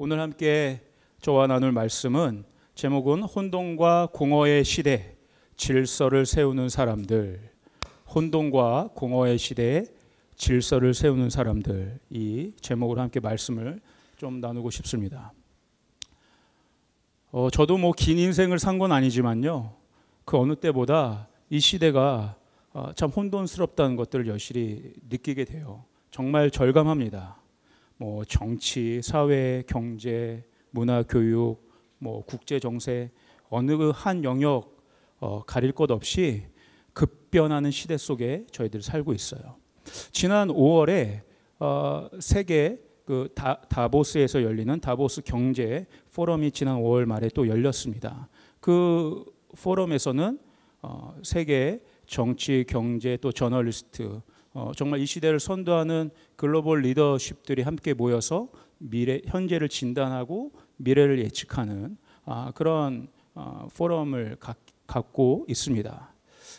오늘 함께 저와 나눌 말씀은 제목은 혼돈과 공허의 시대, 질서를 세우는 사람들. 혼돈과 공허의 시대에 질서를 세우는 사람들, 이 제목으로 함께 말씀을 좀 나누고 싶습니다. 저도 긴 인생을 산 건 아니지만요, 그 어느 때보다 이 시대가 참 혼돈스럽다는 것들을 여실히 느끼게 돼요. 정말 절감합니다. 정치, 사회, 경제, 문화, 교육, 국제 정세, 어느 한 영역 가릴 것 없이 급변하는 시대 속에 저희들이 살고 있어요. 지난 5월에 세계 다보스에서 열리는 다보스 경제 포럼이 지난 5월 말에 또 열렸습니다. 그 포럼에서는 세계 정치, 경제, 또 저널리스트, 정말 이 시대를 선도하는 글로벌 리더십들이 함께 모여서 현재를 진단하고 미래를 예측하는 그런 포럼을 갖고 있습니다.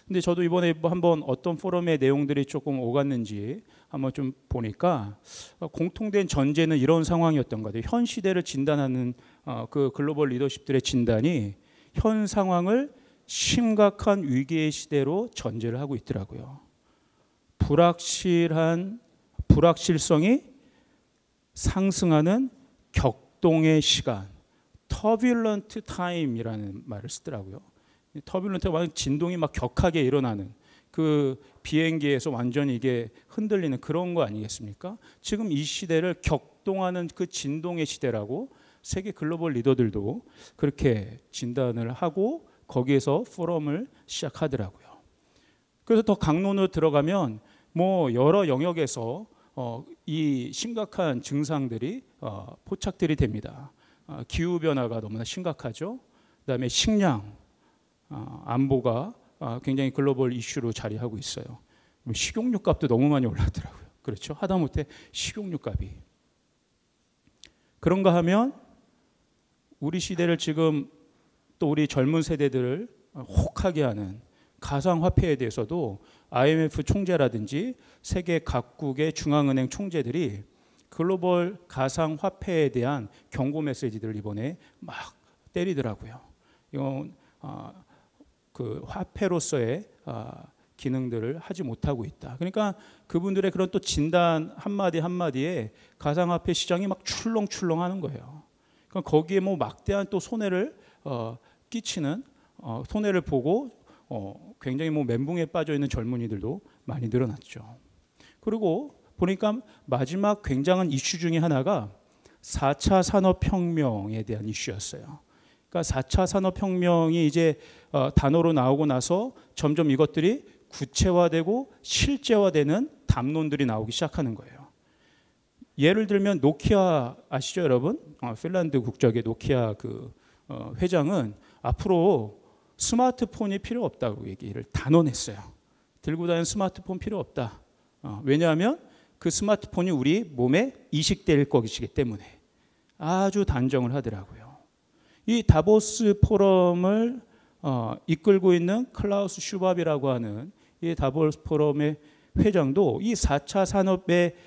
근데 저도 이번에 한번 어떤 포럼의 내용들이 조금 오갔는지 한번 좀 보니까 공통된 전제는 이런 상황이었던 것 같아요. 현 시대를 진단하는 그 글로벌 리더십들의 진단이 현 상황을 심각한 위기의 시대로 전제를 하고 있더라고요. 불확실성이 상승하는 격동의 시간, turbulent time이라는 말을 쓰더라고요. 터뷸런트가 진동이 격하게 일어나는, 그 비행기에서 완전히 이게 흔들리는 그런 거 아니겠습니까? 지금 이 시대를 격동하는 그 진동의 시대라고 세계 글로벌 리더들도 그렇게 진단을 하고 거기에서 포럼을 시작하더라고요. 그래서 더 강론으로 들어가면 여러 영역에서 이 심각한 증상들이 포착들이 됩니다. 기후 변화가 너무나 심각하죠. 그다음에 식량 안보가 굉장히 글로벌 이슈로 자리하고 있어요. 식용유 값도 너무 많이 올랐더라고요. 그렇죠? 하다못해 식용유 값이. 그런가 하면 우리 시대를 지금 또 우리 젊은 세대들을 혹하게 하는 가상화폐에 대해서도 IMF 총재라든지 세계 각국의 중앙은행 총재들이 글로벌 가상화폐에 대한 경고 메시지들을 이번에 막 때리더라고요. 이건 그 화폐로서의 기능들을 하지 못하고 있다. 그러니까 그분들의 그런 또 진단 한마디 한마디에 가상화폐 시장이 막 출렁출렁하는 거예요. 그러니까 거기에 막대한 또 손해를 끼치는 손해를 보고 굉장히 멘붕에 빠져 있는 젊은이들도 많이 늘어났죠. 그리고 보니까 마지막 굉장한 이슈 중에 하나가 4차 산업혁명에 대한 이슈였어요. 그러니까 4차 산업혁명이 이제 단어로 나오고 나서 점점 이것들이 구체화되고 실제화되는 담론들이 나오기 시작하는 거예요. 예를 들면 노키아 아시죠, 여러분? 핀란드 국적의 노키아 그 회장은 앞으로 스마트폰이 필요 없다고 얘기를 단언했어요. 들고 다니는 스마트폰 필요 없다. 왜냐하면 그 스마트폰이 우리 몸에 이식될 것이기 때문에 아주 단정을 하더라고요. 이 다보스 포럼을 이끌고 있는 클라우스 슈밥이라고 하는 이 다보스 포럼의 회장도 이 4차 산업의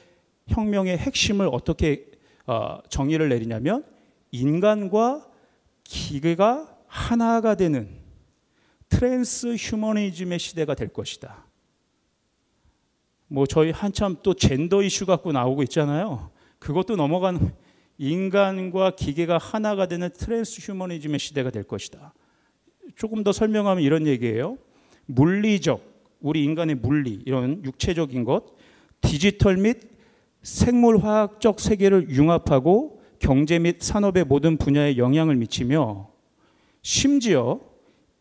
혁명의 핵심을 어떻게 정의를 내리냐면 인간과 기계가 하나가 되는 트랜스 휴머니즘의 시대가 될 것이다. 저희 한참 또 젠더 이슈 갖고 나오고 있잖아요. 그것도 넘어가는, 인간과 기계가 하나가 되는 트랜스 휴머니즘의 시대가 될 것이다. 조금 더 설명하면 이런 얘기예요. 물리적, 우리 인간의 물리, 이런 육체적인 것, 디지털 및 생물화학적 세계를 융합하고 경제 및 산업의 모든 분야에 영향을 미치며 심지어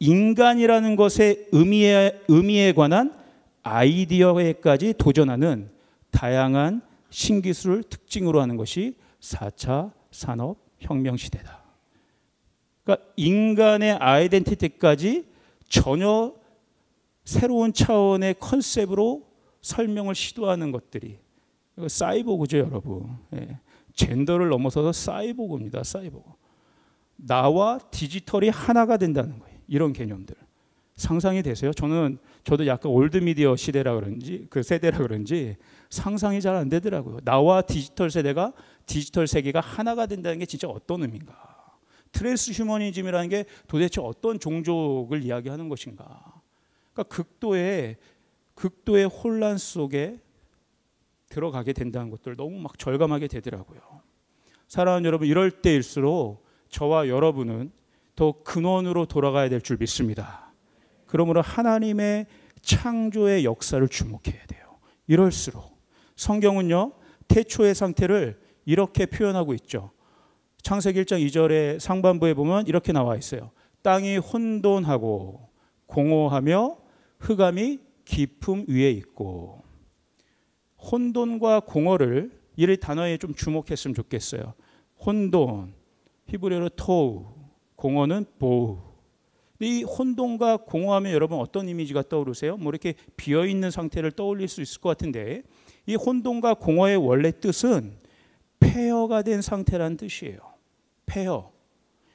인간이라는 것의 의미에 관한 아이디어에까지 도전하는 다양한 신기술을 특징으로 하는 것이 4차 산업혁명 시대다. 그러니까 인간의 아이덴티티까지 전혀 새로운 차원의 컨셉으로 설명을 시도하는 것들이 사이보그죠, 여러분. 젠더를 넘어서서 사이보그입니다. 사이보그. 나와 디지털이 하나가 된다는 거예요. 이런 개념들 상상이 되세요? 저는 저도 약간 올드미디어 시대라 그런지 그 세대라 그런지 상상이 잘 안 되더라고요. 나와 디지털 세계가 하나가 된다는 게 진짜 어떤 의미인가? 트랜스 휴머니즘이라는 게 도대체 어떤 종족을 이야기하는 것인가? 그러니까 극도의 혼란 속에 들어가게 된다는 것들 너무 막 절감하게 되더라고요. 사랑하는 여러분, 이럴 때일수록 저와 여러분은 더 근원으로 돌아가야 될 줄 믿습니다. 그러므로 하나님의 창조의 역사를 주목해야 돼요. 이럴수록 성경은요, 태초의 상태를 이렇게 표현하고 있죠. 창세기 1장 2절의 상반부에 보면 이렇게 나와 있어요. 땅이 혼돈하고 공허하며 흑암이 깊음 위에 있고. 혼돈과 공허를 이 단어에 좀 주목했으면 좋겠어요. 혼돈, 히브리어로 토우, 공허는 보우. 이 혼돈과 공허하면 여러분 어떤 이미지가 떠오르세요? 뭐 이렇게 비어있는 상태를 떠올릴 수 있을 것 같은데, 이 혼돈과 공허의 원래 뜻은 폐허가 된 상태라는 뜻이에요. 폐허.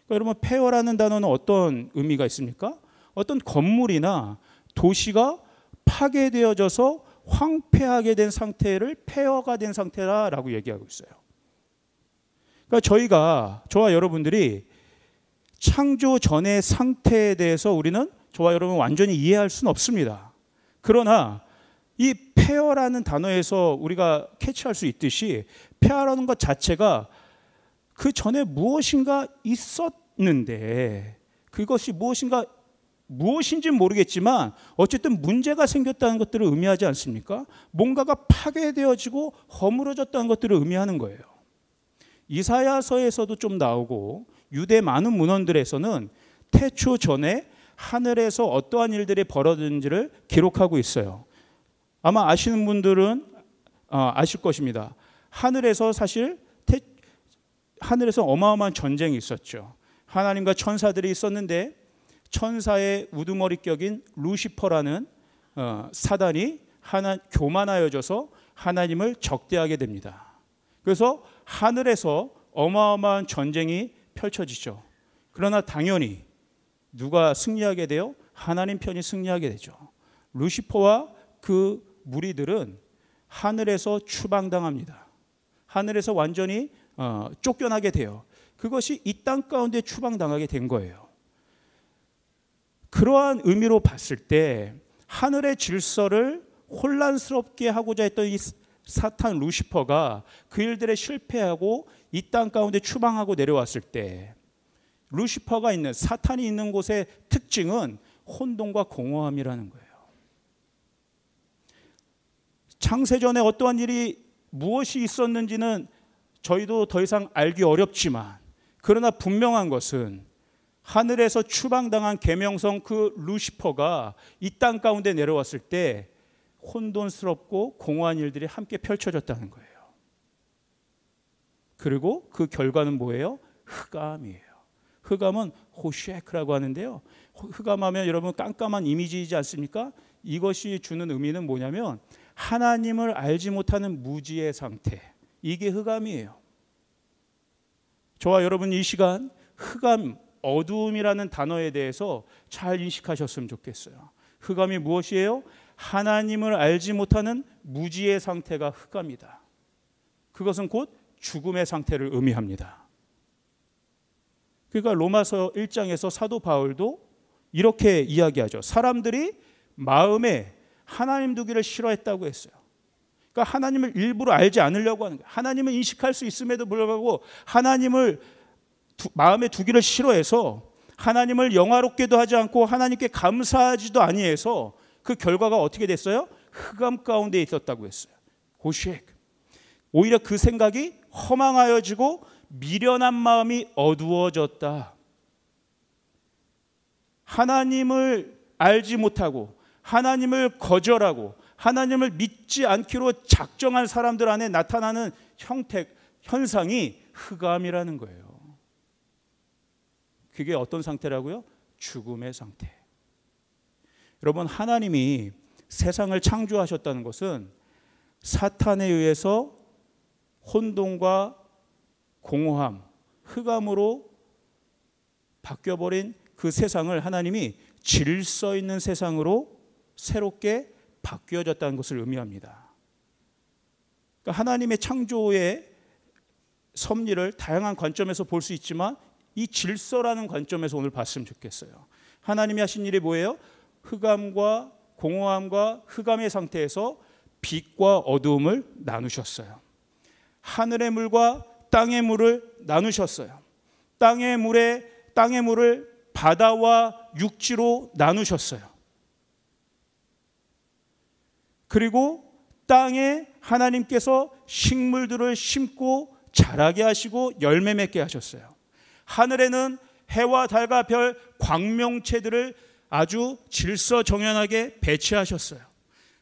그러니까 여러분, 폐허라는 단어는 어떤 의미가 있습니까? 어떤 건물이나 도시가 파괴되어져서 황폐하게 된 상태를 폐허가 된 상태라고 얘기하고 있어요. 그러니까 저와 여러분들이 창조 전의 상태에 대해서 우리는 저와 여러분 완전히 이해할 수는 없습니다. 그러나 이 폐허라는 단어에서 우리가 캐치할 수 있듯이 폐허라는 것 자체가 그 전에 무엇인가 있었는데 그것이 무엇인지는 모르겠지만 어쨌든 문제가 생겼다는 것들을 의미하지 않습니까? 뭔가가 파괴되어지고 허물어졌다는 것들을 의미하는 거예요. 이사야서에서도 좀 나오고 유대 많은 문헌들에서는 태초 전에 하늘에서 어떠한 일들이 벌어졌는지를 기록하고 있어요. 아마 아시는 분들은 아실 것입니다. 하늘에서 어마어마한 전쟁이 있었죠. 하나님과 천사들이 있었는데 천사의 우두머리 격인 루시퍼라는 사단이 교만하여져서 하나님을 적대하게 됩니다. 그래서 하늘에서 어마어마한 전쟁이 펼쳐지죠. 그러나 당연히 누가 승리하게 돼요? 하나님 편이 승리하게 되죠. 루시퍼와 그 무리들은 하늘에서 추방당합니다. 하늘에서 완전히 쫓겨나게 돼요. 그것이 이 땅 가운데 추방당하게 된 거예요. 그러한 의미로 봤을 때 하늘의 질서를 혼란스럽게 하고자 했던 이 사탄 루시퍼가 그 일들에 실패하고 이 땅 가운데 추방하고 내려왔을 때 루시퍼가 있는, 사탄이 있는 곳의 특징은 혼돈과 공허함이라는 거예요. 창세전에 어떠한 일이 무엇이 있었는지는 저희도 더 이상 알기 어렵지만, 그러나 분명한 것은 하늘에서 추방당한 계명성 그 루시퍼가 이 땅 가운데 내려왔을 때 혼돈스럽고 공허한 일들이 함께 펼쳐졌다는 거예요. 그리고 그 결과는 뭐예요? 흑암이에요. 흑암은 호쉐크라고 하는데요. 흑암하면 여러분 깜깜한 이미지이지 않습니까? 이것이 주는 의미는 뭐냐면 하나님을 알지 못하는 무지의 상태. 이게 흑암이에요. 저와 여러분 이 시간 흑암, 어두움이라는 단어에 대해서 잘 인식하셨으면 좋겠어요. 흑암이 무엇이에요? 하나님을 알지 못하는 무지의 상태가 흑암이다. 그것은 곧 죽음의 상태를 의미합니다. 그러니까 로마서 1장에서 사도 바울도 이렇게 이야기하죠. 사람들이 마음에 하나님 두기를 싫어했다고 했어요. 그러니까 하나님을 일부러 알지 않으려고 하는 거예요. 하나님을 인식할 수 있음에도 불구하고 하나님을 마음에 두기를 싫어해서 하나님을 영화롭게도 하지 않고 하나님께 감사하지도 아니해서 그 결과가 어떻게 됐어요? 흑암 가운데 있었다고 했어요. 호쉐크. 오히려 그 생각이 허망하여지고 미련한 마음이 어두워졌다. 하나님을 알지 못하고 하나님을 거절하고 하나님을 믿지 않기로 작정한 사람들 안에 나타나는 현상이 흑암이라는 거예요. 그게 어떤 상태라고요? 죽음의 상태. 여러분, 하나님이 세상을 창조하셨다는 것은 사탄에 의해서 혼돈과 공허함, 흑암으로 바뀌어버린 그 세상을 하나님이 질서 있는 세상으로 새롭게 바뀌어졌다는 것을 의미합니다. 그러니까 하나님의 창조의 섭리를 다양한 관점에서 볼 수 있지만 이 질서라는 관점에서 오늘 봤으면 좋겠어요. 하나님이 하신 일이 뭐예요? 흑암과 공허함과 흑암의 상태에서 빛과 어두움을 나누셨어요. 하늘의 물과 땅의 물을 나누셨어요. 땅의 물을 바다와 육지로 나누셨어요. 그리고 땅에 하나님께서 식물들을 심고 자라게 하시고 열매 맺게 하셨어요. 하늘에는 해와 달과 별 광명체들을 아주 질서정연하게 배치하셨어요.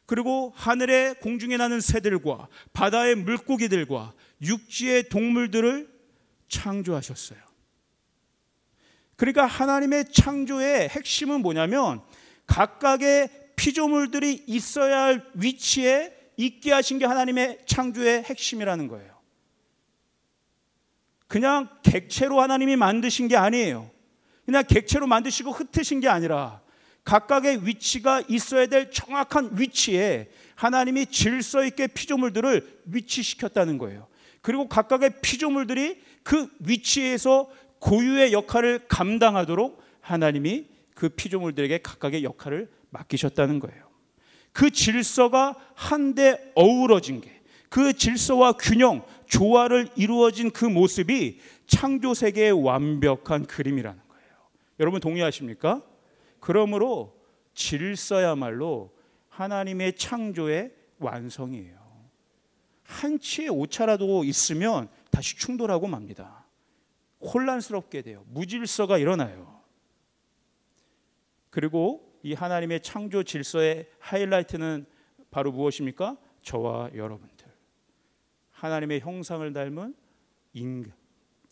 그리고 하늘의 공중에 나는 새들과 바다의 물고기들과 육지의 동물들을 창조하셨어요. 그러니까 하나님의 창조의 핵심은 뭐냐면 각각의 피조물들이 있어야 할 위치에 있게 하신 게 하나님의 창조의 핵심이라는 거예요. 그냥 객체로 하나님이 만드신 게 아니에요. 그냥 객체로 만드시고 흩으신 게 아니라 각각의 위치가 있어야 될 정확한 위치에 하나님이 질서 있게 피조물들을 위치시켰다는 거예요. 그리고 각각의 피조물들이 그 위치에서 고유의 역할을 감당하도록 하나님이 그 피조물들에게 각각의 역할을 맡기셨다는 거예요. 그 질서가 한데 어우러진 게, 그 질서와 균형, 조화를 이루어진 그 모습이 창조 세계의 완벽한 그림이라는 거예요. 여러분 동의하십니까? 그러므로 질서야말로 하나님의 창조의 완성이에요. 한치의 오차라도 있으면 다시 충돌하고 맙니다. 혼란스럽게 돼요. 무질서가 일어나요. 그리고 이 하나님의 창조 질서의 하이라이트는 바로 무엇입니까? 저와 여러분들. 하나님의 형상을 닮은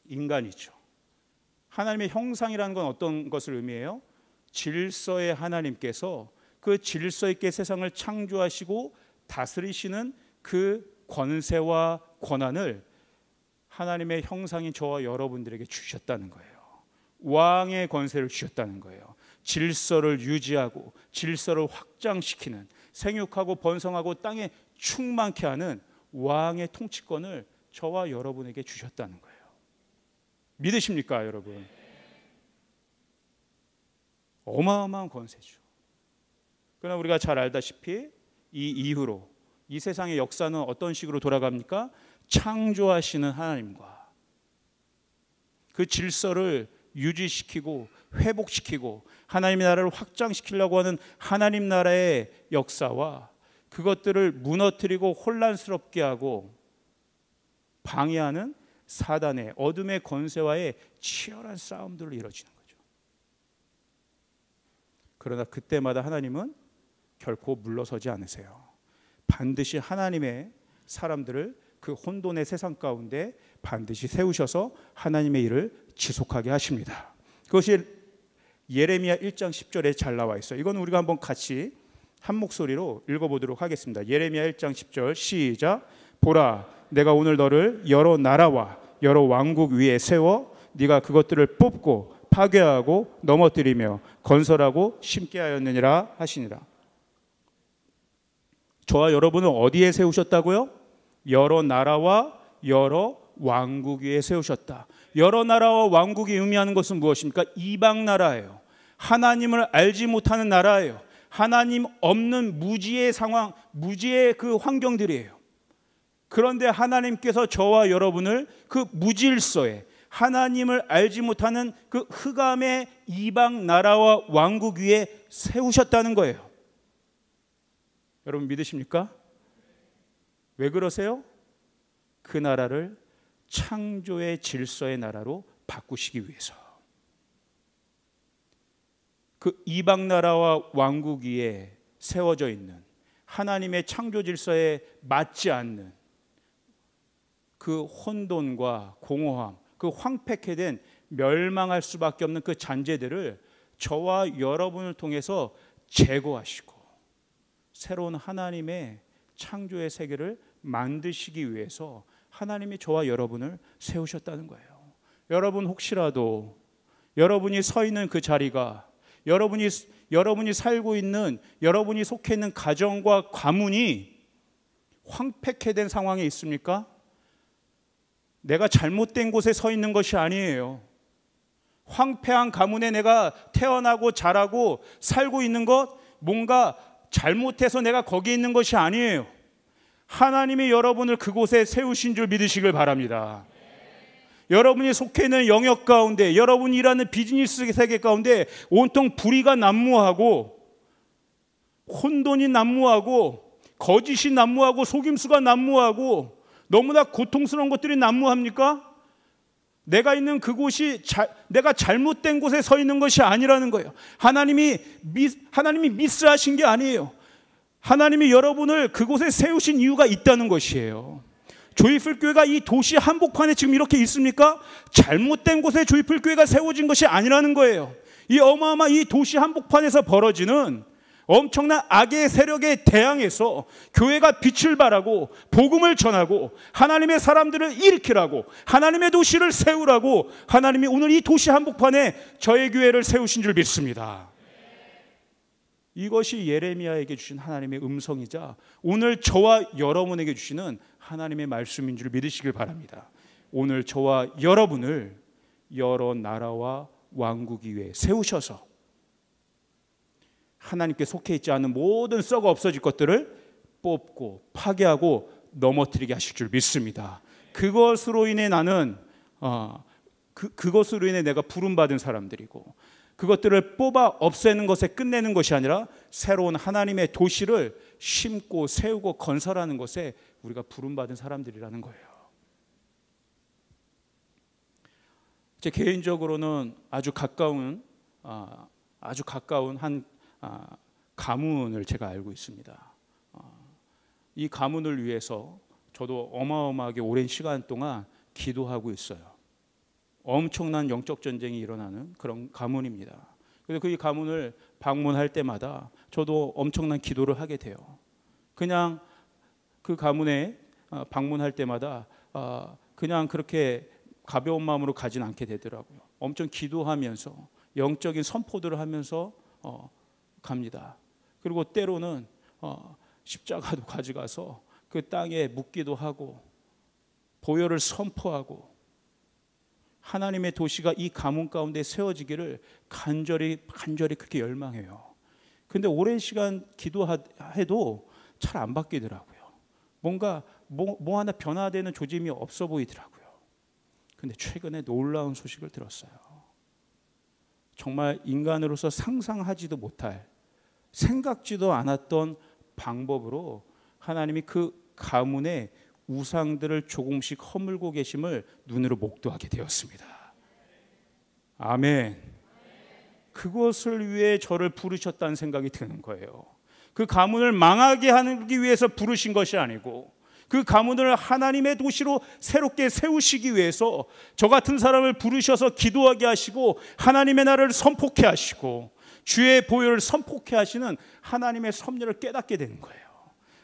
인간이죠. 하나님의 형상이라는 건 어떤 것을 의미해요? 질서의 하나님께서 그 질서 있게 세상을 창조하시고 다스리시는 그 권세와 권한을 하나님의 형상인 저와 여러분들에게 주셨다는 거예요. 왕의 권세를 주셨다는 거예요. 질서를 유지하고 질서를 확장시키는, 생육하고 번성하고 땅에 충만케 하는 왕의 통치권을 저와 여러분에게 주셨다는 거예요. 믿으십니까, 여러분? 어마어마한 권세죠. 그러나 우리가 잘 알다시피 이 이후로 이 세상의 역사는 어떤 식으로 돌아갑니까? 창조하시는 하나님과 그 질서를 유지시키고 회복시키고 하나님의 나라를 확장시키려고 하는 하나님 나라의 역사와 그것들을 무너뜨리고 혼란스럽게 하고 방해하는 사단의 어둠의 권세와의 치열한 싸움들을 이뤄지는 거죠. 그러나 그때마다 하나님은 결코 물러서지 않으세요. 반드시 하나님의 사람들을 그 혼돈의 세상 가운데 반드시 세우셔서 하나님의 일을 지속하게 하십니다. 그것이 예레미야 1장 10절에 잘 나와 있어요. 이건 우리가 한번 같이 한 목소리로 읽어보도록 하겠습니다. 예레미야 1장 10절 시작. 보라, 내가 오늘 너를 여러 나라와 여러 왕국 위에 세워 네가 그것들을 뽑고 파괴하고 넘어뜨리며 건설하고 심게 하였느니라 하시니라. 저와 여러분을 어디에 세우셨다고요? 여러 나라와 여러 왕국 위에 세우셨다. 여러 나라와 왕국이 의미하는 것은 무엇입니까? 이방 나라예요. 하나님을 알지 못하는 나라예요. 하나님 없는 무지의 상황, 무지의 그 환경들이에요. 그런데 하나님께서 저와 여러분을 그 무질서에 하나님을 알지 못하는 그 흑암의 이방 나라와 왕국 위에 세우셨다는 거예요. 여러분 믿으십니까? 왜 그러세요? 그 나라를 창조의 질서의 나라로 바꾸시기 위해서. 그 이방 나라와 왕국 위에 세워져 있는 하나님의 창조 질서에 맞지 않는 그 혼돈과 공허함, 그 황폐케 된 멸망할 수밖에 없는 그 잔재들을 저와 여러분을 통해서 제거하시고 새로운 하나님의 창조의 세계를 만드시기 위해서 하나님이 저와 여러분을 세우셨다는 거예요. 여러분 혹시라도 여러분이 서 있는 그 자리가, 여러분이 여러분이 살고 있는, 여러분이 속해 있는 가정과 가문이 황폐케 된 상황에 있습니까? 내가 잘못된 곳에 서 있는 것이 아니에요. 황폐한 가문에 내가 태어나고 자라고 살고 있는 것, 뭔가 잘못해서 내가 거기 있는 것이 아니에요. 하나님이 여러분을 그곳에 세우신 줄 믿으시길 바랍니다. 여러분이 속해 있는 영역 가운데, 여러분이 일하는 비즈니스 세계 가운데 온통 불의가 난무하고 혼돈이 난무하고 거짓이 난무하고 속임수가 난무하고 너무나 고통스러운 것들이 난무합니까? 내가 있는 그곳이 내가 잘못된 곳에 서 있는 것이 아니라는 거예요. 하나님이 미스하신 게 아니에요. 하나님이 여러분을 그곳에 세우신 이유가 있다는 것이에요. 조이풀 교회가 이 도시 한복판에 지금 이렇게 있습니까? 잘못된 곳에 조이풀 교회가 세워진 것이 아니라는 거예요. 이 어마어마한 이 도시 한복판에서 벌어지는 엄청난 악의 세력에 대항해서 교회가 빛을 발하고 복음을 전하고 하나님의 사람들을 일으키라고, 하나님의 도시를 세우라고 하나님이 오늘 이 도시 한복판에 저의 교회를 세우신 줄 믿습니다. 이것이 예레미야에게 주신 하나님의 음성이자 오늘 저와 여러분에게 주시는 하나님의 말씀인 줄 믿으시길 바랍니다. 오늘 저와 여러분을 여러 나라와 왕국 위에 세우셔서 하나님께 속해 있지 않은 모든 썩어 없어질 것들을 뽑고 파괴하고 넘어뜨리게 하실 줄 믿습니다. 그것으로 인해 나는 그것으로 인해 내가 부름받은 사람들이고, 그것들을 뽑아 없애는 것에 끝내는 것이 아니라 새로운 하나님의 도시를 심고 세우고 건설하는 것에 우리가 부름받은 사람들이라는 거예요. 제 개인적으로는 아주 가까운 한 가문을 제가 알고 있습니다. 이 가문을 위해서 저도 어마어마하게 오랜 시간 동안 기도하고 있어요. 엄청난 영적 전쟁이 일어나는 그런 가문입니다. 그래서 그 가문을 방문할 때마다 저도 엄청난 기도를 하게 돼요. 그냥 그 가문에 방문할 때마다 그냥 그렇게 가벼운 마음으로 가진 않게 되더라고요. 엄청 기도하면서 영적인 선포들을 하면서 갑니다. 그리고 때로는 십자가도 가져가서 그 땅에 묻기도 하고 보혈을 선포하고 하나님의 도시가 이 가문 가운데 세워지기를 간절히 그렇게 열망해요. 근데 오랜 시간 기도해도 잘 안 바뀌더라고요. 뭔가 뭐 하나 변화되는 조짐이 없어 보이더라고요. 근데 최근에 놀라운 소식을 들었어요. 정말 인간으로서 상상하지도 못할, 생각지도 않았던 방법으로 하나님이 그 가문의 우상들을 조금씩 허물고 계심을 눈으로 목도하게 되었습니다. 아멘. 그것을 위해 저를 부르셨다는 생각이 드는 거예요. 그 가문을 망하게 하기 위해서 부르신 것이 아니고 그 가문을 하나님의 도시로 새롭게 세우시기 위해서 저 같은 사람을 부르셔서 기도하게 하시고 하나님의 나라를 선포케 하시고 주의 보혈을 선포케 하시는 하나님의 섭리를 깨닫게 되는 거예요.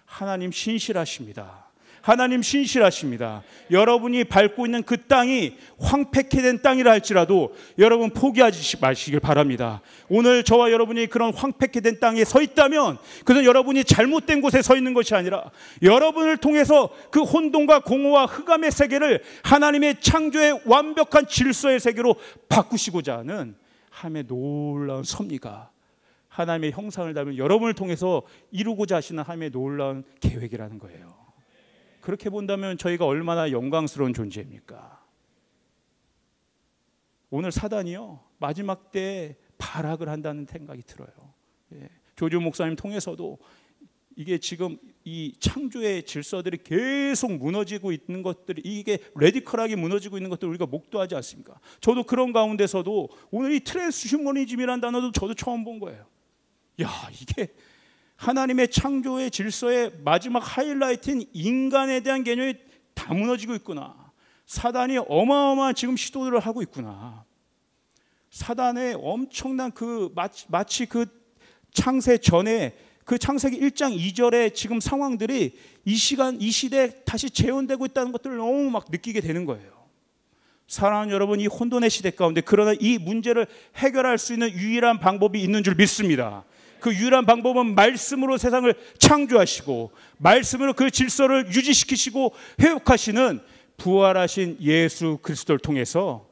하나님 신실하십니다. 하나님 신실하십니다. 여러분이 밟고 있는 그 땅이 황폐케 된 땅이라 할지라도 여러분 포기하지 마시길 바랍니다. 오늘 저와 여러분이 그런 황폐케 된 땅에 서 있다면 그것은 여러분이 잘못된 곳에 서 있는 것이 아니라 여러분을 통해서 그 혼돈과 공허와 흑암의 세계를 하나님의 창조의 완벽한 질서의 세계로 바꾸시고자 하는 하나님의 놀라운 섭리가, 하나님의 형상을 닮은 여러분을 통해서 이루고자 하시는 하나님의 놀라운 계획이라는 거예요. 그렇게 본다면 저희가 얼마나 영광스러운 존재입니까? 오늘 사단이요 마지막 때에 발악을 한다는 생각이 들어요. 조지 목사님 통해서도 이게 지금 이 창조의 질서들이 계속 무너지고 있는 것들이, 이게 레디컬하게 무너지고 있는 것들을 우리가 목도하지 않습니까? 저도 그런 가운데서도 오늘 이 트랜스휴머니즘이라는 단어도 저도 처음 본 거예요. 야, 이게 하나님의 창조의 질서의 마지막 하이라이트인 인간에 대한 개념이 다 무너지고 있구나. 사단이 어마어마한 지금 시도들을 하고 있구나. 사단의 엄청난 마치 그 창세 전에 그 창세기 1장 2절의 지금 상황들이 이 시대에 다시 재현되고 있다는 것들을 너무 막 느끼게 되는 거예요. 사랑하는 여러분, 이 혼돈의 시대 가운데 그러나 이 문제를 해결할 수 있는 유일한 방법이 있는 줄 믿습니다. 그 유일한 방법은 말씀으로 세상을 창조하시고 말씀으로 그 질서를 유지시키시고 회복하시는 부활하신 예수 그리스도를 통해서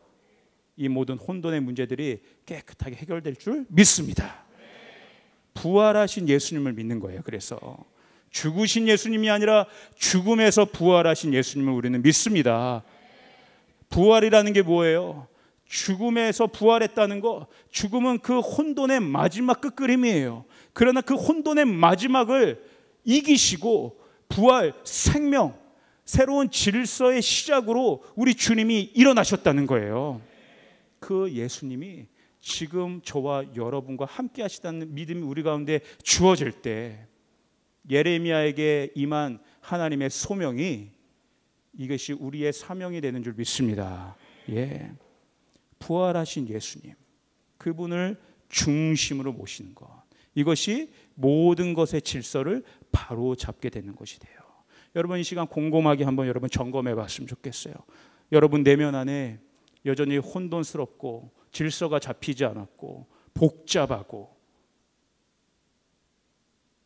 이 모든 혼돈의 문제들이 깨끗하게 해결될 줄 믿습니다. 부활하신 예수님을 믿는 거예요. 그래서 죽으신 예수님이 아니라 죽음에서 부활하신 예수님을 우리는 믿습니다. 부활이라는 게 뭐예요? 죽음에서 부활했다는 거, 죽음은 그 혼돈의 마지막 끝그림이에요. 그러나 그 혼돈의 마지막을 이기시고 부활, 생명, 새로운 질서의 시작으로 우리 주님이 일어나셨다는 거예요. 그 예수님이 지금 저와 여러분과 함께 하시다는 믿음이 우리 가운데 주어질 때 예레미야에게 임한 하나님의 소명이 이것이 우리의 사명이 되는 줄 믿습니다. 예. 부활하신 예수님, 그분을 중심으로 모시는 것, 이것이 모든 것의 질서를 바로 잡게 되는 것이 돼요. 여러분, 이 시간 곰곰하게 한번 여러분 점검해 봤으면 좋겠어요. 여러분 내면 안에 여전히 혼돈스럽고 질서가 잡히지 않았고 복잡하고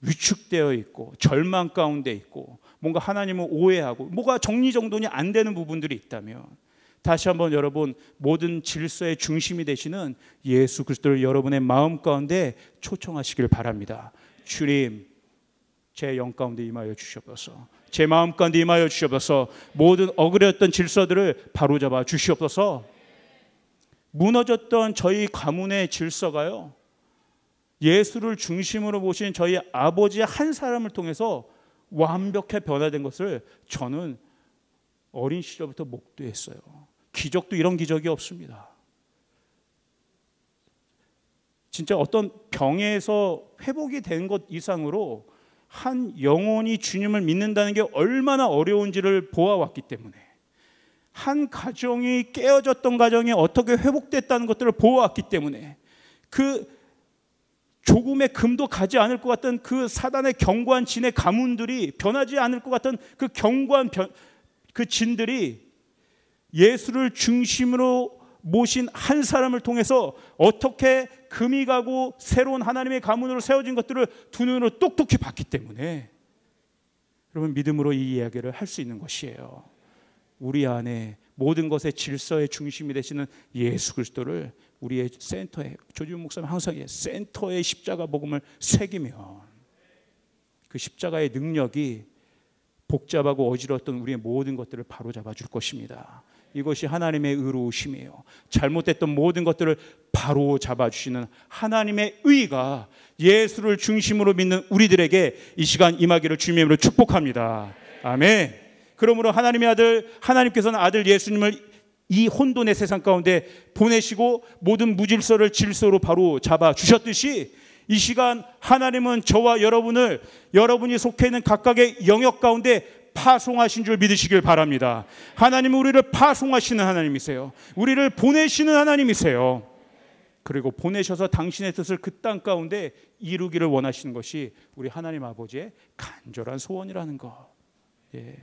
위축되어 있고 절망 가운데 있고 뭔가 하나님을 오해하고 뭐가 정리정돈이 안 되는 부분들이 있다면 다시 한번 여러분 모든 질서의 중심이 되시는 예수 그리스도를 여러분의 마음 가운데 초청하시길 바랍니다. 주님, 제 영 가운데 임하여 주시옵소서. 제 마음 가운데 임하여 주시옵소서. 모든 어그러졌던 질서들을 바로잡아 주시옵소서. 무너졌던 저희 가문의 질서가요, 예수를 중심으로 모신 저희 아버지 한 사람을 통해서 완벽하게 변화된 것을 저는 어린 시절부터 목도했어요. 기적도 이런 기적이 없습니다. 진짜 어떤 병에서 회복이 된 것 이상으로 한 영혼이 주님을 믿는다는 게 얼마나 어려운지를 보아왔기 때문에, 한 가정이 깨어졌던 가정이 어떻게 회복됐다는 것들을 보아왔기 때문에, 그 조금의 금도 가지 않을 것 같던 그 사단의 견고한 진의 가문들이 변하지 않을 것 같던 그 견고한 그 진들이 예수를 중심으로 모신 한 사람을 통해서 어떻게 금이 가고 새로운 하나님의 가문으로 세워진 것들을 두 눈으로 똑똑히 봤기 때문에 여러분 믿음으로 이 이야기를 할 수 있는 것이에요. 우리 안에 모든 것의 질서의 중심이 되시는 예수 그리스도를 우리의 센터에, 조지훈 목사님 항상 센터의 십자가 복음을 새기면 그 십자가의 능력이 복잡하고 어지러웠던 우리의 모든 것들을 바로잡아 줄 것입니다. 이것이 하나님의 의로우심이에요. 잘못됐던 모든 것들을 바로 잡아주시는 하나님의 의가 예수를 중심으로 믿는 우리들에게 이 시간 임하기를 주님으로 축복합니다. 아멘. 그러므로 하나님의 아들, 하나님께서는 아들 예수님을 이 혼돈의 세상 가운데 보내시고 모든 무질서를 질서로 바로 잡아주셨듯이 이 시간 하나님은 저와 여러분을 여러분이 속해 있는 각각의 영역 가운데 파송하신 줄 믿으시길 바랍니다. 하나님은 우리를 파송하시는 하나님이세요. 우리를 보내시는 하나님이세요. 그리고 보내셔서 당신의 뜻을 그 땅 가운데 이루기를 원하시는 것이 우리 하나님 아버지의 간절한 소원이라는 것. 예.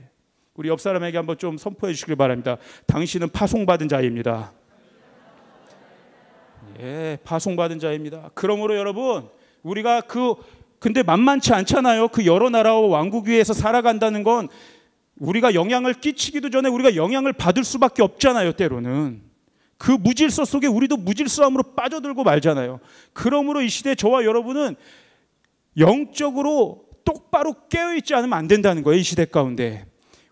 우리 옆 사람에게 한번 좀 선포해 주시길 바랍니다. 당신은 파송받은 자입니다. 예, 파송받은 자입니다. 그러므로 여러분, 우리가 근데 만만치 않잖아요. 그 여러 나라와 왕국 위에서 살아간다는 건 우리가 영향을 끼치기도 전에 우리가 영향을 받을 수밖에 없잖아요. 때로는 그 무질서 속에 우리도 무질서함으로 빠져들고 말잖아요. 그러므로 이 시대 저와 여러분은 영적으로 똑바로 깨어있지 않으면 안 된다는 거예요. 이 시대 가운데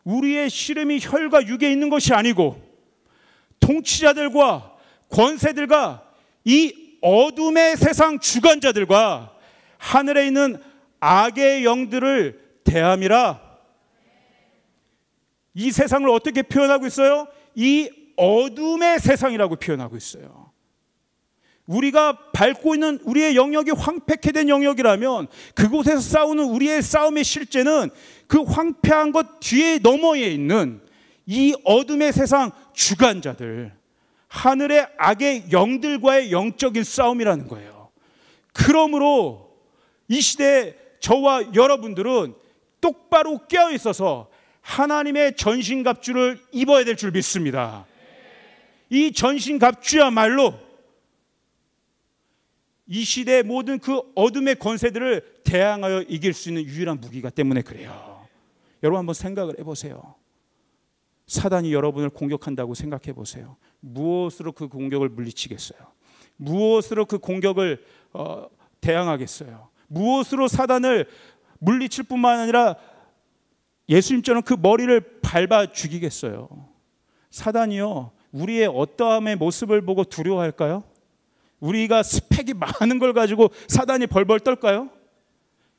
우리의 씨름이 혈과 육에 있는 것이 아니고 통치자들과 권세들과 이 어둠의 세상 주관자들과 하늘에 있는 악의 영들을 대함이라. 이 세상을 어떻게 표현하고 있어요? 이 어둠의 세상이라고 표현하고 있어요. 우리가 밟고 있는 우리의 영역이 황폐케 된 영역이라면 그곳에서 싸우는 우리의 싸움의 실제는 그 황폐한 것 뒤에 너머에 있는 이 어둠의 세상 주관자들, 하늘의 악의 영들과의 영적인 싸움이라는 거예요. 그러므로 이 시대에 저와 여러분들은 똑바로 깨어 있어서 하나님의 전신갑주를 입어야 될 줄 믿습니다. 이 전신갑주야말로 이 시대의 모든 그 어둠의 권세들을 대항하여 이길 수 있는 유일한 무기가 때문에 그래요. 여러분 한번 생각을 해보세요. 사단이 여러분을 공격한다고 생각해 보세요. 무엇으로 그 공격을 물리치겠어요? 무엇으로 그 공격을 대항하겠어요? 무엇으로 사단을 물리칠 뿐만 아니라 예수님처럼 그 머리를 밟아 죽이겠어요? 사단이요, 우리의 어떠함의 모습을 보고 두려워할까요? 우리가 스펙이 많은 걸 가지고 사단이 벌벌 떨까요?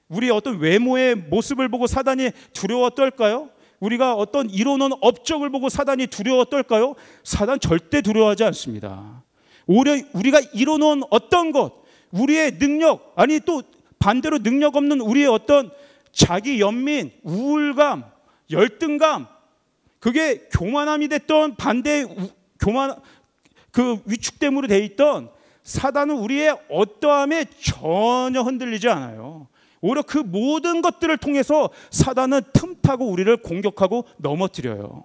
우리의 어떤 외모의 모습을 보고 사단이 두려워 떨까요? 우리가 어떤 이뤄놓은 업적을 보고 사단이 두려워 떨까요? 사단 절대 두려워하지 않습니다. 오히려 우리가 이뤄놓은 어떤 것, 우리의 능력, 아니 또 반대로 능력 없는 우리의 어떤 자기 연민, 우울감, 열등감, 그게 교만함이 됐던 반대 그 위축됨으로 돼 있던 사단은 우리의 어떠함에 전혀 흔들리지 않아요. 오히려 그 모든 것들을 통해서 사단은 틈타고 우리를 공격하고 넘어뜨려요.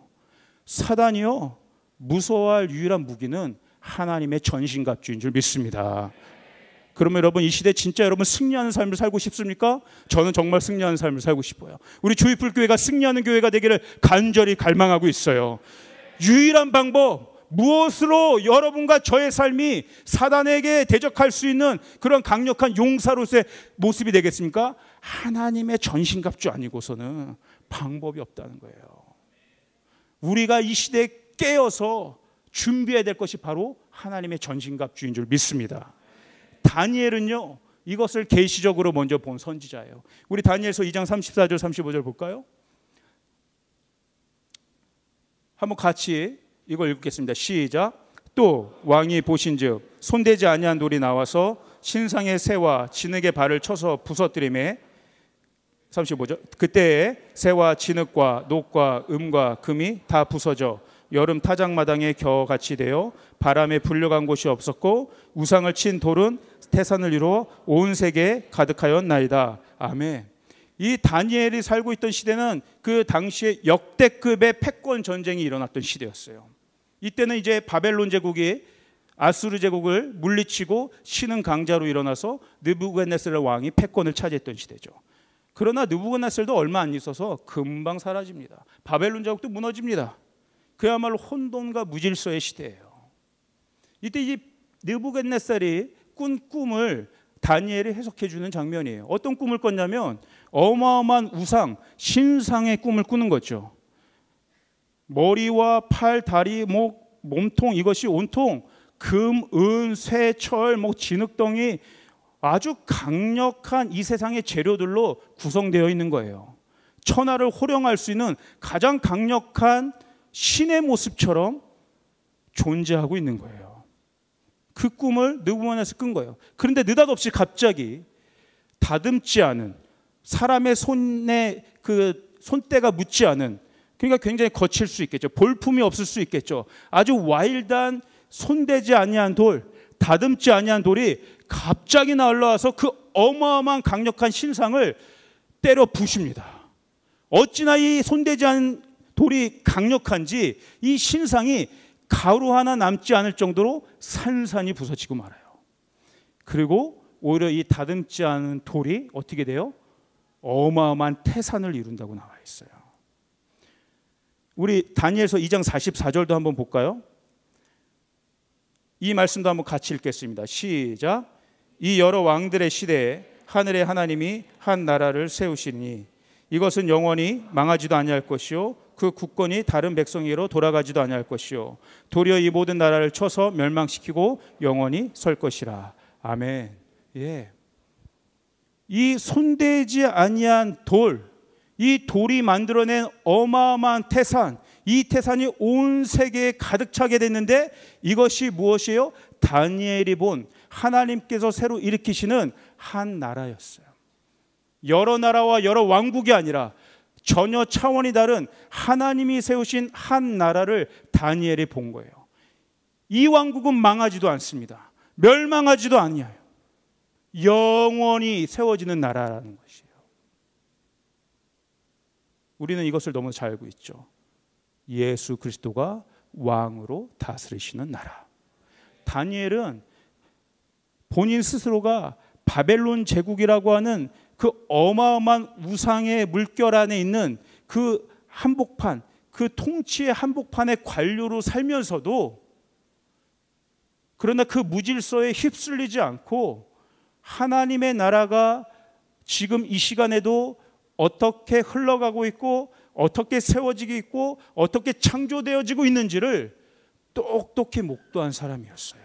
사단이요, 무서워할 유일한 무기는 하나님의 전신갑주인 줄 믿습니다. 그러면 여러분 이 시대 진짜 여러분 승리하는 삶을 살고 싶습니까? 저는 정말 승리하는 삶을 살고 싶어요. 우리 주의풀 교회가 승리하는 교회가 되기를 간절히 갈망하고 있어요. 유일한 방법, 무엇으로 여러분과 저의 삶이 사단에게 대적할 수 있는 그런 강력한 용사로서의 모습이 되겠습니까? 하나님의 전신갑주 아니고서는 방법이 없다는 거예요. 우리가 이 시대에 깨어서 준비해야 될 것이 바로 하나님의 전신갑주인 줄 믿습니다. 다니엘은요, 이것을 계시적으로 먼저 본 선지자예요. 우리 다니엘서 2장 34절 35절 볼까요? 한번 같이 이걸 읽겠습니다. 시작. 또 왕이 보신즉 손대지 아니한 돌이 나와서 신상의 새와 진흙의 발을 쳐서 부서뜨리매 35절. 그때에 새와 진흙과 녹과 음과 금이 다 부서져 여름 타작마당에 겨같이 되어 바람에 불려간 곳이 없었고 우상을 친 돌은 태산을 이루어 온 세계에 가득하였나이다. 아멘. 이 다니엘이 살고 있던 시대는 그 당시에 역대급의 패권 전쟁이 일어났던 시대였어요. 이때는 이제 바벨론 제국이 아수르 제국을 물리치고 신흥 강자로 일어나서 느부갓네살 왕이 패권을 차지했던 시대죠. 그러나 느부갓네살도 얼마 안 있어서 금방 사라집니다. 바벨론 제국도 무너집니다. 그야말로 혼돈과 무질서의 시대예요. 이때 이 느부갓네살이 꾼 꿈을 다니엘이 해석해 주는 장면이에요. 어떤 꿈을 꿨냐면 어마어마한 우상, 신상의 꿈을 꾸는 거죠. 머리와 팔, 다리, 목, 몸통 이것이 온통 금, 은, 쇠, 철, 진흙덩이 아주 강력한 이 세상의 재료들로 구성되어 있는 거예요. 천하를 호령할 수 있는 가장 강력한 신의 모습처럼 존재하고 있는 거예요. 그 꿈을 느부갓네살이 꾼 거예요. 그런데 느닷없이 갑자기 다듬지 않은 사람의 손에 그 손때가 묻지 않은, 그러니까 굉장히 거칠 수 있겠죠. 볼품이 없을 수 있겠죠. 아주 와일드한 손대지 아니한 돌, 다듬지 아니한 돌이 갑자기 날라와서 그 어마어마한 강력한 신상을 때려 부십니다. 어찌나 이 손대지 않은 돌이 강력한지 이 신상이 가루 하나 남지 않을 정도로 산산이 부서지고 말아요. 그리고 오히려 이 다듬지 않은 돌이 어떻게 돼요? 어마어마한 태산을 이룬다고 나와 있어요. 우리 다니엘서 2장 44절도 한번 볼까요? 이 말씀도 한번 같이 읽겠습니다. 시작. 이 여러 왕들의 시대에 하늘의 하나님이 한 나라를 세우시니 이것은 영원히 망하지도 아니할 것이요 그 국권이 다른 백성에게로 돌아가지도 아니할 것이요 도리어 이 모든 나라를 쳐서 멸망시키고 영원히 설 것이라. 아멘. 예. 이 손대지 아니한 돌, 이 돌이 만들어낸 어마어마한 태산, 이 태산이 온 세계에 가득 차게 됐는데 이것이 무엇이에요? 다니엘이 본 하나님께서 새로 일으키시는 한 나라였어요. 여러 나라와 여러 왕국이 아니라 전혀 차원이 다른 하나님이 세우신 한 나라를 다니엘이 본 거예요. 이 왕국은 망하지도 않습니다. 멸망하지도 아니에요. 영원히 세워지는 나라라는 것이에요. 우리는 이것을 너무 잘 알고 있죠. 예수 그리스도가 왕으로 다스리시는 나라. 다니엘은 본인 스스로가 바벨론 제국이라고 하는 그 어마어마한 우상의 물결 안에 있는 그 한복판, 그 통치의 한복판의 관료로 살면서도, 그러나 그 무질서에 휩쓸리지 않고 하나님의 나라가 지금 이 시간에도 어떻게 흘러가고 있고 어떻게 세워지고 있고 어떻게 창조되어지고 있는지를 똑똑히 목도한 사람이었어요.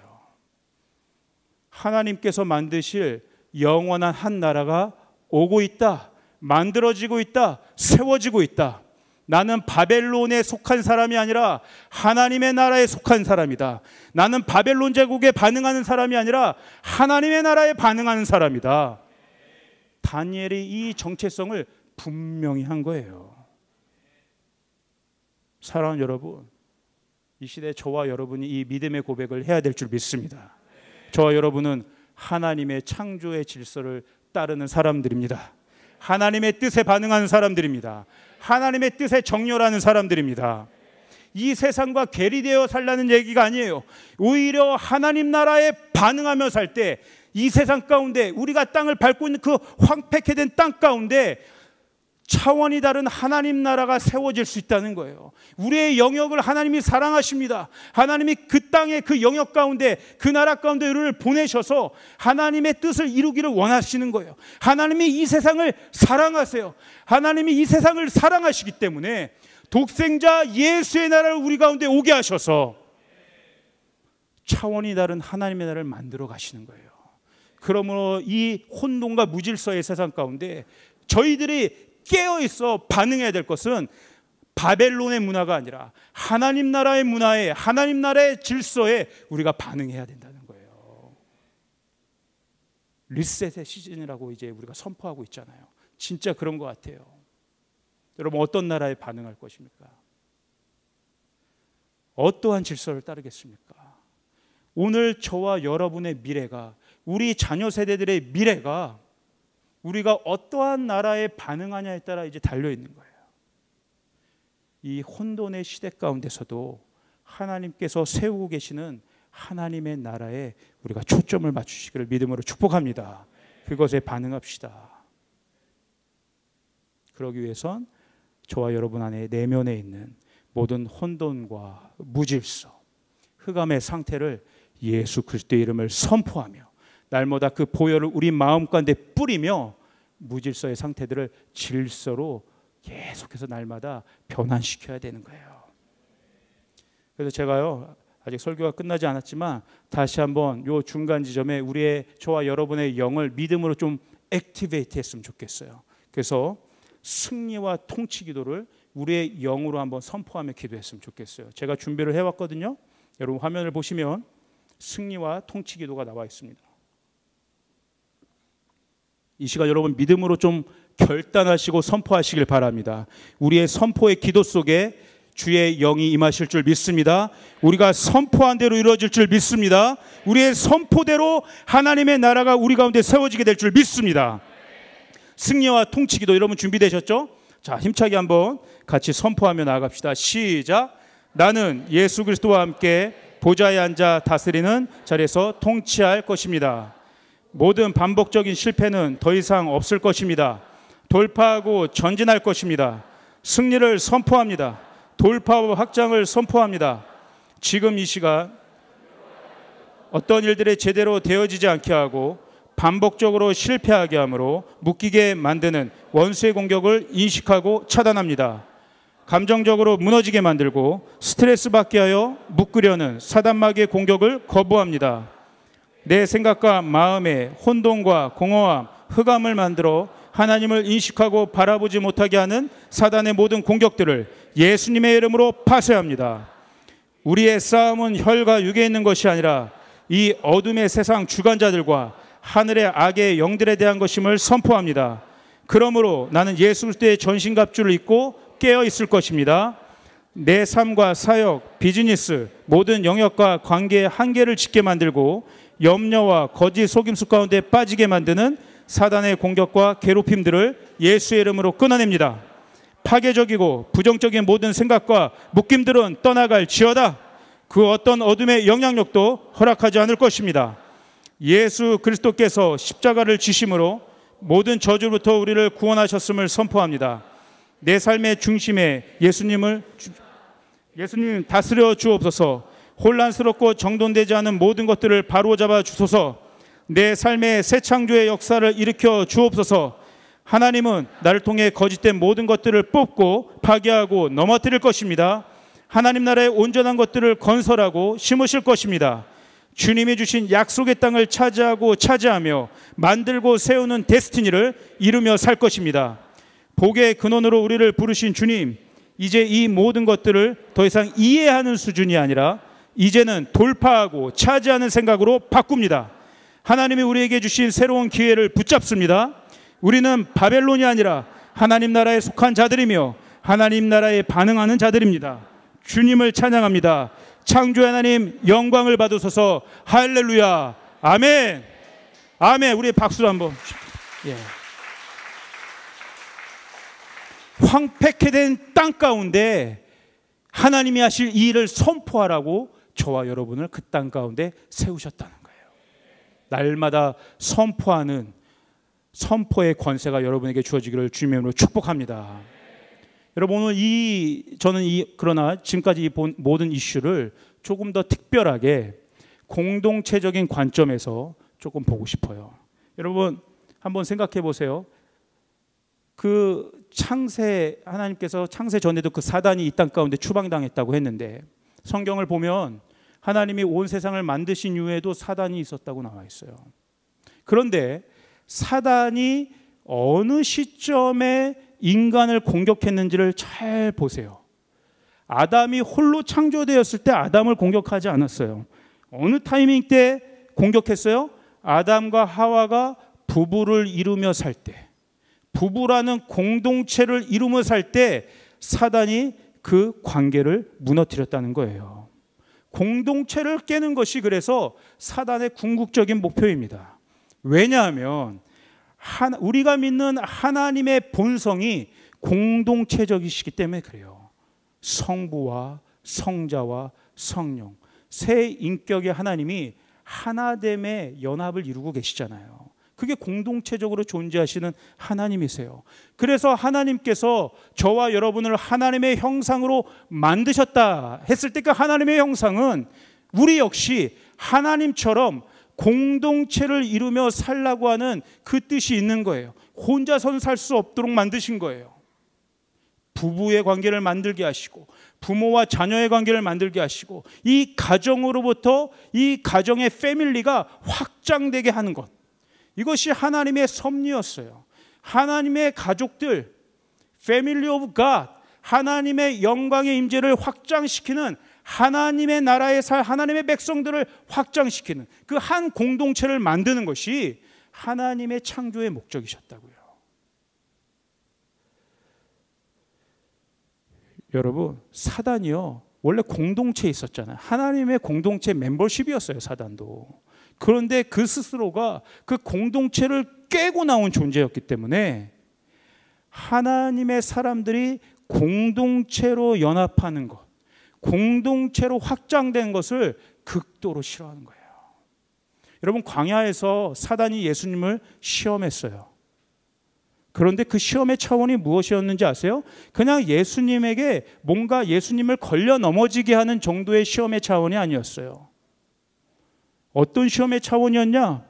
하나님께서 만드실 영원한 한 나라가 오고 있다, 만들어지고 있다, 세워지고 있다. 나는 바벨론에 속한 사람이 아니라 하나님의 나라에 속한 사람이다. 나는 바벨론 제국에 반응하는 사람이 아니라 하나님의 나라에 반응하는 사람이다. 다니엘이 이 정체성을 분명히 한 거예요. 사랑하는 여러분, 이 시대에 저와 여러분이 이 믿음의 고백을 해야 될 줄 믿습니다. 저와 여러분은 하나님의 창조의 질서를 따르는 사람들입니다. 하나님의 뜻에 반응하는 사람들입니다. 하나님의 뜻에 정렬하는 사람들입니다. 이 세상과 괴리되어 살라는 얘기가 아니에요. 오히려 하나님 나라에 반응하며 살 때 이 세상 가운데, 우리가 땅을 밟고 있는 그 황폐케 된 땅 가운데 차원이 다른 하나님 나라가 세워질 수 있다는 거예요. 우리의 영역을 하나님이 사랑하십니다. 하나님이 그 땅의 그 영역 가운데, 그 나라 가운데 우리를 보내셔서 하나님의 뜻을 이루기를 원하시는 거예요. 하나님이 이 세상을 사랑하세요. 하나님이 이 세상을 사랑하시기 때문에 독생자 예수의 나라를 우리 가운데 오게 하셔서 차원이 다른 하나님의 나라를 만들어 가시는 거예요. 그러므로 이 혼돈과 무질서의 세상 가운데 저희들이 깨어있어 반응해야 될 것은 바벨론의 문화가 아니라 하나님 나라의 문화에, 하나님 나라의 질서에 우리가 반응해야 된다는 거예요. 리셋의 시즌이라고 이제 우리가 선포하고 있잖아요. 진짜 그런 것 같아요. 여러분, 어떤 나라에 반응할 것입니까? 어떠한 질서를 따르겠습니까? 오늘 저와 여러분의 미래가, 우리 자녀 세대들의 미래가 우리가 어떠한 나라에 반응하냐에 따라 이제 달려있는 거예요. 이 혼돈의 시대 가운데서도 하나님께서 세우고 계시는 하나님의 나라에 우리가 초점을 맞추시기를 믿음으로 축복합니다. 그것에 반응합시다. 그러기 위해선 저와 여러분 안에 내면에 있는 모든 혼돈과 무질서, 흑암의 상태를 예수 그리스도의 이름을 선포하며 날마다 그 보혈을 우리 마음 가운데 뿌리며 무질서의 상태들을 질서로 계속해서 날마다 변환시켜야 되는 거예요. 그래서 제가요, 아직 설교가 끝나지 않았지만 다시 한번 요 중간 지점에 저와 여러분의 영을 믿음으로 좀 액티베이트 했으면 좋겠어요. 그래서 승리와 통치 기도를 우리의 영으로 한번 선포하며 기도했으면 좋겠어요. 제가 준비를 해왔거든요. 여러분 화면을 보시면 승리와 통치 기도가 나와 있습니다. 이 시간 여러분 믿음으로 좀 결단하시고 선포하시길 바랍니다. 우리의 선포의 기도 속에 주의 영이 임하실 줄 믿습니다. 우리가 선포한 대로 이루어질 줄 믿습니다. 우리의 선포대로 하나님의 나라가 우리 가운데 세워지게 될 줄 믿습니다. 승리와 통치 기도 여러분 준비되셨죠? 자, 힘차게 한번 같이 선포하며 나아갑시다. 시작. 나는 예수 그리스도와 함께 보좌에 앉아 다스리는 자리에서 통치할 것입니다. 모든 반복적인 실패는 더 이상 없을 것입니다. 돌파하고 전진할 것입니다. 승리를 선포합니다. 돌파와 확장을 선포합니다. 지금 이 시간 어떤 일들이 제대로 되어지지 않게 하고 반복적으로 실패하게 하므로 묶이게 만드는 원수의 공격을 인식하고 차단합니다. 감정적으로 무너지게 만들고 스트레스 받게 하여 묶으려는 사단마귀의 공격을 거부합니다. 내 생각과 마음에 혼돈과 공허함, 흑암을 만들어 하나님을 인식하고 바라보지 못하게 하는 사단의 모든 공격들을 예수님의 이름으로 파쇄합니다. 우리의 싸움은 혈과 육에 있는 것이 아니라 이 어둠의 세상 주관자들과 하늘의 악의 영들에 대한 것임을 선포합니다. 그러므로 나는 예수 그리스도의 전신갑주를 입고 깨어 있을 것입니다. 내 삶과 사역, 비즈니스, 모든 영역과 관계의 한계를 짓게 만들고 염려와 거짓 속임수 가운데 빠지게 만드는 사단의 공격과 괴롭힘들을 예수의 이름으로 끊어냅니다. 파괴적이고 부정적인 모든 생각과 묶임들은 떠나갈지어다. 그 어떤 어둠의 영향력도 허락하지 않을 것입니다. 예수 그리스도께서 십자가를 지심으로 모든 저주로부터 우리를 구원하셨음을 선포합니다. 내 삶의 중심에 예수님 다스려 주옵소서. 혼란스럽고 정돈되지 않은 모든 것들을 바로잡아 주소서. 내 삶의 새 창조의 역사를 일으켜 주옵소서. 하나님은 나를 통해 거짓된 모든 것들을 뽑고 파괴하고 넘어뜨릴 것입니다. 하나님 나라의 온전한 것들을 건설하고 심으실 것입니다. 주님이 주신 약속의 땅을 차지하며 만들고 세우는 데스티니를 이루며 살 것입니다. 복의 근원으로 우리를 부르신 주님, 이제 이 모든 것들을 더 이상 이해하는 수준이 아니라 이제는 돌파하고 차지하는 생각으로 바꿉니다. 하나님이 우리에게 주신 새로운 기회를 붙잡습니다. 우리는 바벨론이 아니라 하나님 나라에 속한 자들이며 하나님 나라에 반응하는 자들입니다. 주님을 찬양합니다. 창조의 하나님 영광을 받으소서. 할렐루야. 아멘. 아멘. 우리 박수로 한번. 예. 황폐케된 땅 가운데 하나님이 하실 이 일을 선포하라고 저와 여러분을 그 땅 가운데 세우셨다는 거예요. 날마다 선포하는 선포의 권세가 여러분에게 주어지기를 주님의 이름으로 축복합니다. 여러분, 오늘 그러나 지금까지 본 모든 이슈를 조금 더 특별하게 공동체적인 관점에서 조금 보고 싶어요. 여러분, 한번 생각해 보세요. 그 하나님께서 창세 전에도 그 사단이 이 땅 가운데 추방당했다고 했는데, 성경을 보면 하나님이 온 세상을 만드신 이후에도 사단이 있었다고 나와 있어요. 그런데 사단이 어느 시점에 인간을 공격했는지를 잘 보세요. 아담이 홀로 창조되었을 때 아담을 공격하지 않았어요. 어느 타이밍 때 공격했어요? 아담과 하와가 부부를 이루며 살 때, 부부라는 공동체를 이루며 살 때 사단이 그 관계를 무너뜨렸다는 거예요. 공동체를 깨는 것이 그래서 사단의 궁극적인 목표입니다. 왜냐하면 우리가 믿는 하나님의 본성이 공동체적이시기 때문에 그래요. 성부와 성자와 성령, 세 인격의 하나님이 하나됨의 연합을 이루고 계시잖아요. 그게 공동체적으로 존재하시는 하나님이세요. 그래서 하나님께서 저와 여러분을 하나님의 형상으로 만드셨다 했을 때 그 하나님의 형상은 우리 역시 하나님처럼 공동체를 이루며 살라고 하는 그 뜻이 있는 거예요. 혼자서는 살 수 없도록 만드신 거예요. 부부의 관계를 만들게 하시고 부모와 자녀의 관계를 만들게 하시고 이 가정으로부터 이 가정의 패밀리가 확장되게 하는 것, 이것이 하나님의 섭리였어요. 하나님의 가족들, Family of God, 하나님의 영광의 임재를 확장시키는, 하나님의 나라에 살 하나님의 백성들을 확장시키는 그 한 공동체를 만드는 것이 하나님의 창조의 목적이셨다고요. 여러분, 사단이요 원래 공동체에 있었잖아요. 하나님의 공동체 멤버십이었어요, 사단도. 그런데 그 스스로가 그 공동체를 깨고 나온 존재였기 때문에 하나님의 사람들이 공동체로 연합하는 것, 공동체로 확장된 것을 극도로 싫어하는 거예요. 여러분, 광야에서 사단이 예수님을 시험했어요. 그런데 그 시험의 차원이 무엇이었는지 아세요? 그냥 예수님에게 뭔가 예수님을 걸려 넘어지게 하는 정도의 시험의 차원이 아니었어요. 어떤 시험의 차원이었냐?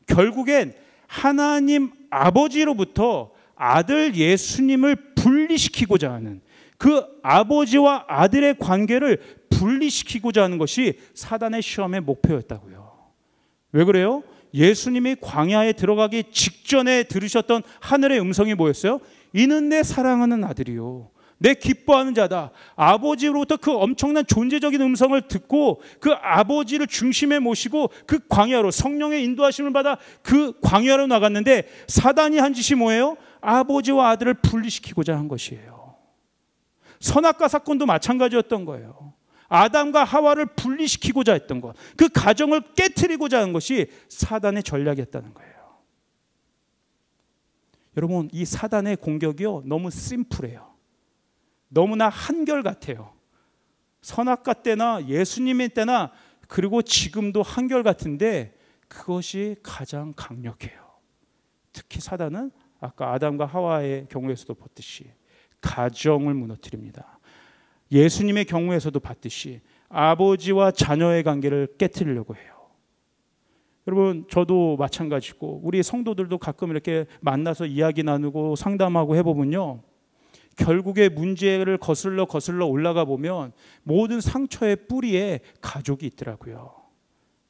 결국엔 하나님 아버지로부터 아들 예수님을 분리시키고자 하는, 그 아버지와 아들의 관계를 분리시키고자 하는 것이 사단의 시험의 목표였다고요. 왜 그래요? 예수님이 광야에 들어가기 직전에 들으셨던 하늘의 음성이 뭐였어요? 이는 내 사랑하는 아들이요, 내 기뻐하는 자다. 아버지로부터 그 엄청난 존재적인 음성을 듣고 그 아버지를 중심에 모시고 그 광야로 성령의 인도하심을 받아 그 광야로 나갔는데, 사단이 한 짓이 뭐예요? 아버지와 아들을 분리시키고자 한 것이에요. 선악과 사건도 마찬가지였던 거예요. 아담과 하와를 분리시키고자 했던 것, 그 가정을 깨트리고자 하는 것이 사단의 전략이었다는 거예요. 여러분, 이 사단의 공격이요 너무 심플해요. 너무나 한결같아요. 선악과 때나 예수님의 때나 그리고 지금도 한결같은데 그것이 가장 강력해요. 특히 사단은 아까 아담과 하와의 경우에서도 봤듯이 가정을 무너뜨립니다. 예수님의 경우에서도 봤듯이 아버지와 자녀의 관계를 깨트리려고 해요. 여러분, 저도 마찬가지고 우리 성도들도 가끔 이렇게 만나서 이야기 나누고 상담하고 해보면요, 결국에 문제를 거슬러 올라가 보면 모든 상처의 뿌리에 가족이 있더라고요.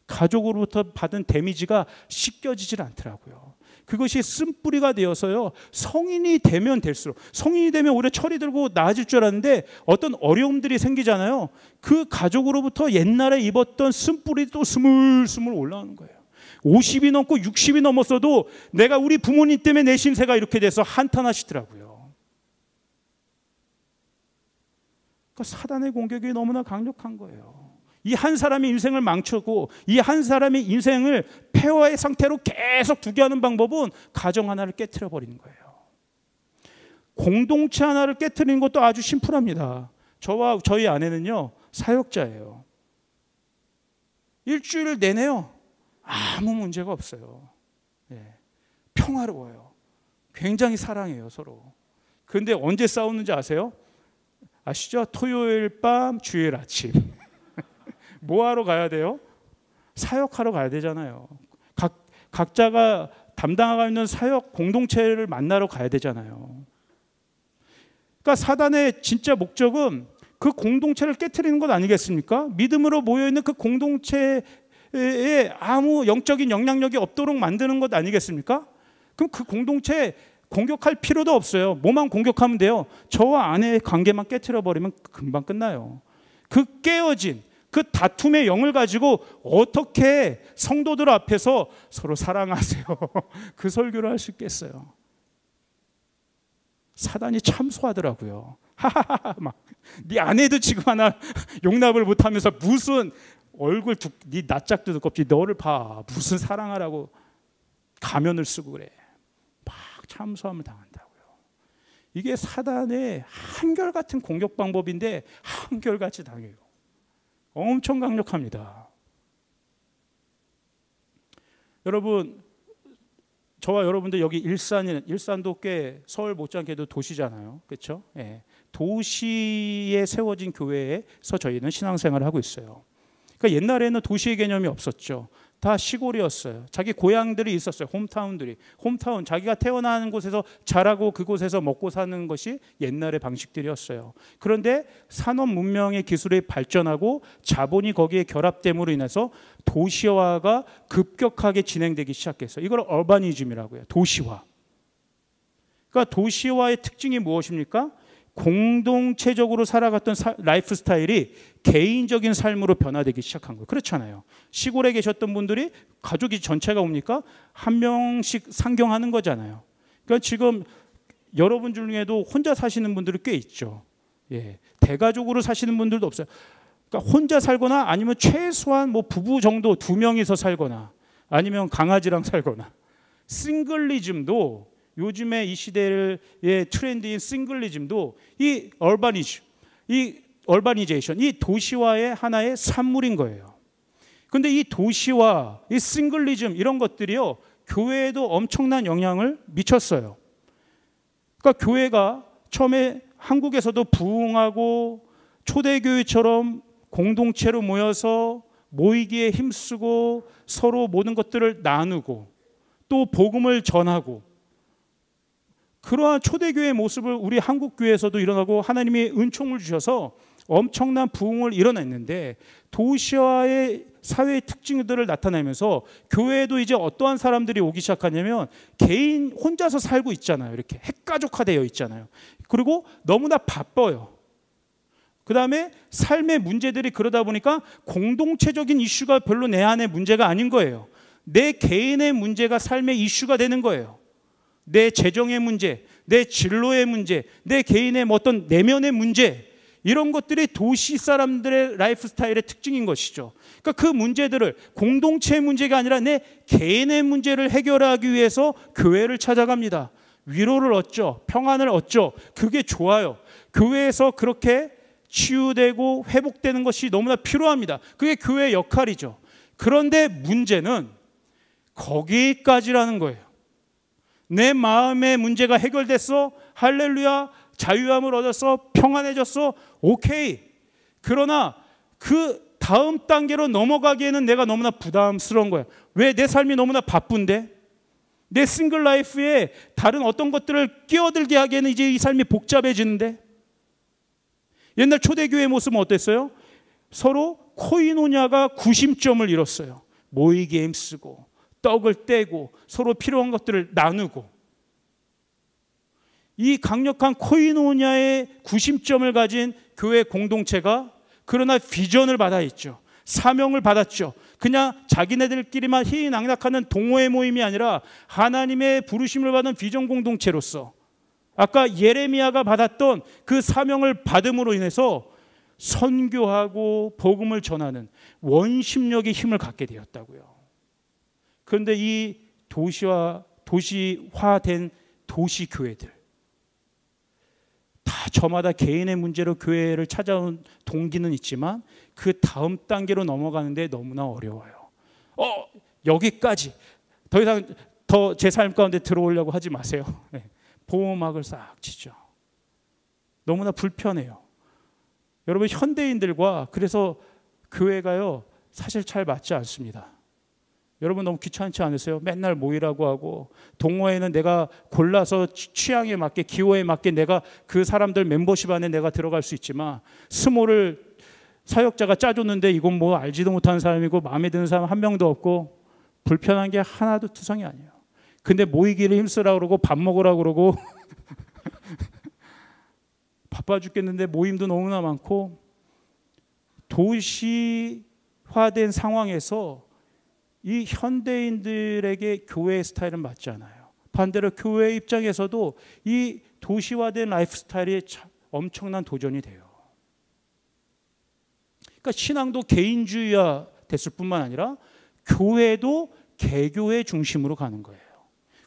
가족으로부터 받은 데미지가 씻겨지질 않더라고요. 그것이 쓴뿌리가 되어서요, 성인이 되면 될수록, 성인이 되면 오히려 철이 들고 나아질 줄 알았는데 어떤 어려움들이 생기잖아요. 그 가족으로부터 옛날에 입었던 쓴뿌리 또 스물스물 올라오는 거예요. 50이 넘고 60이 넘었어도 내가 우리 부모님 때문에 내 신세가 이렇게 돼서 한탄하시더라고요. 그러니까 사단의 공격이 너무나 강력한 거예요. 이 한 사람의 인생을 망쳤고 이 한 사람의 인생을 폐허의 상태로 계속 두게 하는 방법은 가정 하나를 깨트려 버리는 거예요. 공동체 하나를 깨트리는 것도 아주 심플합니다. 저와 저희 아내는요, 사역자예요. 일주일 내내요, 아무 문제가 없어요. 평화로워요. 굉장히 사랑해요, 서로. 그런데 언제 싸우는지 아세요? 아시죠? 토요일 밤, 주일 아침. 뭐 하러 가야 돼요? 사역하러 가야 되잖아요. 각자가 담당하고 있는 사역 공동체를 만나러 가야 되잖아요. 그러니까 사단의 진짜 목적은 그 공동체를 깨트리는 것 아니겠습니까? 믿음으로 모여있는 그 공동체에 아무 영적인 영향력이 없도록 만드는 것 아니겠습니까? 그럼 그 공동체 공격할 필요도 없어요. 뭐만 공격하면 돼요? 저와 아내의 관계만 깨트려 버리면 금방 끝나요. 그 깨어진 그 다툼의 영을 가지고 어떻게 성도들 앞에서 서로 사랑하세요, 그 설교를 할 수 있겠어요? 사단이 참소하더라고요. 하하하, 막 네 아내도 지금 하나 용납을 못하면서 무슨 얼굴 네 낯짝도 두껍지 너를 봐, 무슨 사랑하라고 가면을 쓰고 그래. 막 참소함을 당한다고요. 이게 사단의 한결같은 공격 방법인데 한결같이 당해요. 엄청 강력합니다. 여러분, 저와 여러분들 여기 일산도 꽤 서울 못지않게도 도시잖아요, 그렇죠? 도시에 세워진 교회에서 저희는 신앙생활을 하고 있어요. 그러니까 옛날에는 도시의 개념이 없었죠. 다 시골이었어요. 자기 고향들이 있었어요. 홈타운, 자기가 태어나는 곳에서 자라고 그곳에서 먹고 사는 것이 옛날의 방식들이었어요. 그런데 산업 문명의 기술이 발전하고 자본이 거기에 결합됨으로 인해서 도시화가 급격하게 진행되기 시작했어요. 이걸 어바니즘이라고 해요. 도시화. 그러니까 도시화의 특징이 무엇입니까? 공동체적으로 살아갔던 라이프 스타일이 개인적인 삶으로 변화되기 시작한 거예요. 그렇잖아요. 시골에 계셨던 분들이 가족이 전체가 옵니까? 한 명씩 상경하는 거잖아요. 그러니까 지금 여러분 중에도 혼자 사시는 분들이 꽤 있죠. 대가족으로 사시는 분들도 없어요. 그러니까 혼자 살거나 아니면 최소한 뭐 부부 정도 2명이서 살거나 아니면 강아지랑 살거나. 싱글리즘도 요즘에 이 시대의 트렌드인 싱글리즘도 이 얼바니제이션, 이 도시화의 하나의 산물인 거예요. 그런데 이 도시화, 이 싱글리즘 이런 것들이요, 교회에도 엄청난 영향을 미쳤어요. 그러니까 교회가 처음에 한국에서도 부흥하고 초대교회처럼 공동체로 모여서 모이기에 힘쓰고 서로 모든 것들을 나누고 또 복음을 전하고, 그러한 초대교회의 모습을 우리 한국교회에서도 일어나고 하나님이 은총을 주셔서 엄청난 부흥을 이뤄냈는데, 도시화의 사회의 특징들을 나타내면서 교회에도 이제 어떠한 사람들이 오기 시작하냐면 개인 혼자서 살고 있잖아요. 이렇게 핵가족화되어 있잖아요. 그리고 너무나 바빠요. 그 다음에 삶의 문제들이 그러다 보니까 공동체적인 이슈가 별로 내 안에 문제가 아닌 거예요. 내 개인의 문제가 삶의 이슈가 되는 거예요. 내 재정의 문제, 내 진로의 문제, 내 개인의 어떤 내면의 문제, 이런 것들이 도시 사람들의 라이프 스타일의 특징인 것이죠. 그러니까 그 문제들을 공동체의 문제가 아니라 내 개인의 문제를 해결하기 위해서 교회를 찾아갑니다. 위로를 얻죠. 평안을 얻죠. 그게 좋아요. 교회에서 그렇게 치유되고 회복되는 것이 너무나 필요합니다. 그게 교회의 역할이죠. 그런데 문제는 거기까지라는 거예요. 내 마음의 문제가 해결됐어. 할렐루야. 자유함을 얻었어. 평안해졌어. 오케이. 그러나 그 다음 단계로 넘어가기에는 내가 너무나 부담스러운 거야. 왜? 내 삶이 너무나 바쁜데? 내 싱글 라이프에 다른 어떤 것들을 끼어들게 하기에는 이제 이 삶이 복잡해지는데? 옛날 초대교회의 모습은 어땠어요? 서로 코이노냐가 구심점을 이뤘어요. 모이게 힘쓰고 떡을 떼고 서로 필요한 것들을 나누고, 이 강력한 코이노냐의 구심점을 가진 교회 공동체가 그러나 비전을 받아 있죠. 사명을 받았죠. 그냥 자기네들끼리만 희희낙낙하는 동호회 모임이 아니라 하나님의 부르심을 받은 비전 공동체로서 아까 예레미야가 받았던 그 사명을 받음으로 인해서 선교하고 복음을 전하는 원심력의 힘을 갖게 되었다고요. 그런데 이 도시화된 도시교회들, 다 저마다 개인의 문제로 교회를 찾아온 동기는 있지만 그 다음 단계로 넘어가는데 너무나 어려워요. 여기까지 더 이상 더 제 삶 가운데 들어오려고 하지 마세요. 보호막을 싹 치죠. 너무나 불편해요. 여러분, 현대인들과 그래서 교회가요 사실 잘 맞지 않습니다. 여러분 너무 귀찮지 않으세요? 맨날 모이라고 하고, 동호회는 내가 골라서 취향에 맞게, 기호에 맞게 내가 그 사람들 멤버십 안에 내가 들어갈 수 있지만, 스몰을 사역자가 짜줬는데 이건 뭐 알지도 못하는 사람이고 마음에 드는 사람 한 명도 없고 불편한 게 하나도 투성이 아니에요. 근데 모이기를 힘쓰라고 그러고 밥 먹으라고 그러고 바빠 죽겠는데 모임도 너무나 많고, 도시화된 상황에서 이 현대인들에게 교회의 스타일은 맞지 않아요. 반대로 교회 입장에서도 이 도시화된 라이프 스타일이 엄청난 도전이 돼요. 그러니까 신앙도 개인주의화 됐을 뿐만 아니라 교회도 개교회 중심으로 가는 거예요.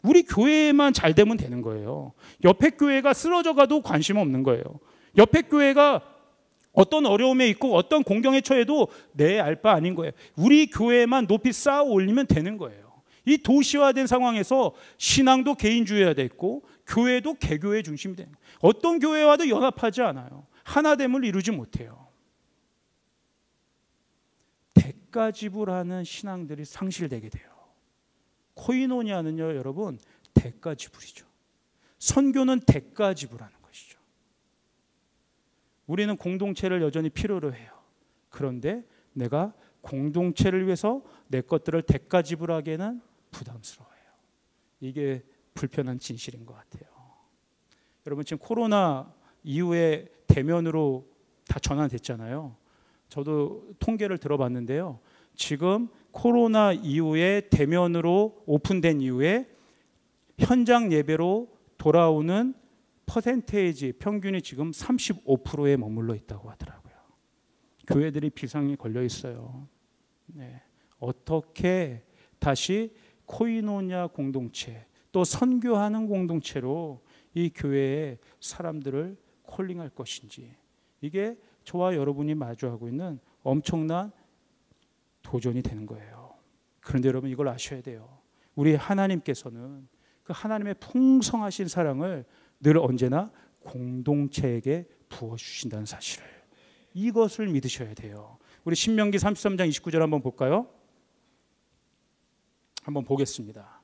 우리 교회만 잘 되면 되는 거예요. 옆에 교회가 쓰러져 가도 관심 없는 거예요. 옆에 교회가 어떤 어려움에 있고 어떤 공경에 처해도 내 알 바 아닌 거예요. 우리 교회만 높이 쌓아 올리면 되는 거예요. 이 도시화된 상황에서 신앙도 개인주의화됐고 교회도 개교회 중심이 되는 거예요. 어떤 교회와도 연합하지 않아요. 하나됨을 이루지 못해요. 대가지불하는 신앙들이 상실되게 돼요. 코이노니아는요, 여러분, 대가지불이죠. 선교는 대가지불하는 것이죠. 우리는 공동체를 여전히 필요로 해요. 그런데 내가 공동체를 위해서 내 것들을 대가지불하기에는 부담스러워요. 이게 불편한 진실인 것 같아요. 여러분, 지금 코로나 이후에 대면으로 다 전환됐잖아요. 저도 통계를 들어봤는데요. 지금 코로나 이후에 대면으로 오픈된 이후에 현장 예배로 돌아오는 퍼센테이지 평균이 지금 35%에 머물러 있다고 하더라고요. 교회들이 비상이 걸려 있어요. 네. 어떻게 다시 코이노냐 공동체, 또 선교하는 공동체로 이 교회의 사람들을 콜링할 것인지, 이게 저와 여러분이 마주하고 있는 엄청난 도전이 되는 거예요. 그런데 여러분, 이걸 아셔야 돼요. 우리 하나님께서는 그 하나님의 풍성하신 사랑을 늘 언제나 공동체에게 부어주신다는 사실을, 이것을 믿으셔야 돼요. 우리 신명기 33장 29절 한번 볼까요? 한번 보겠습니다.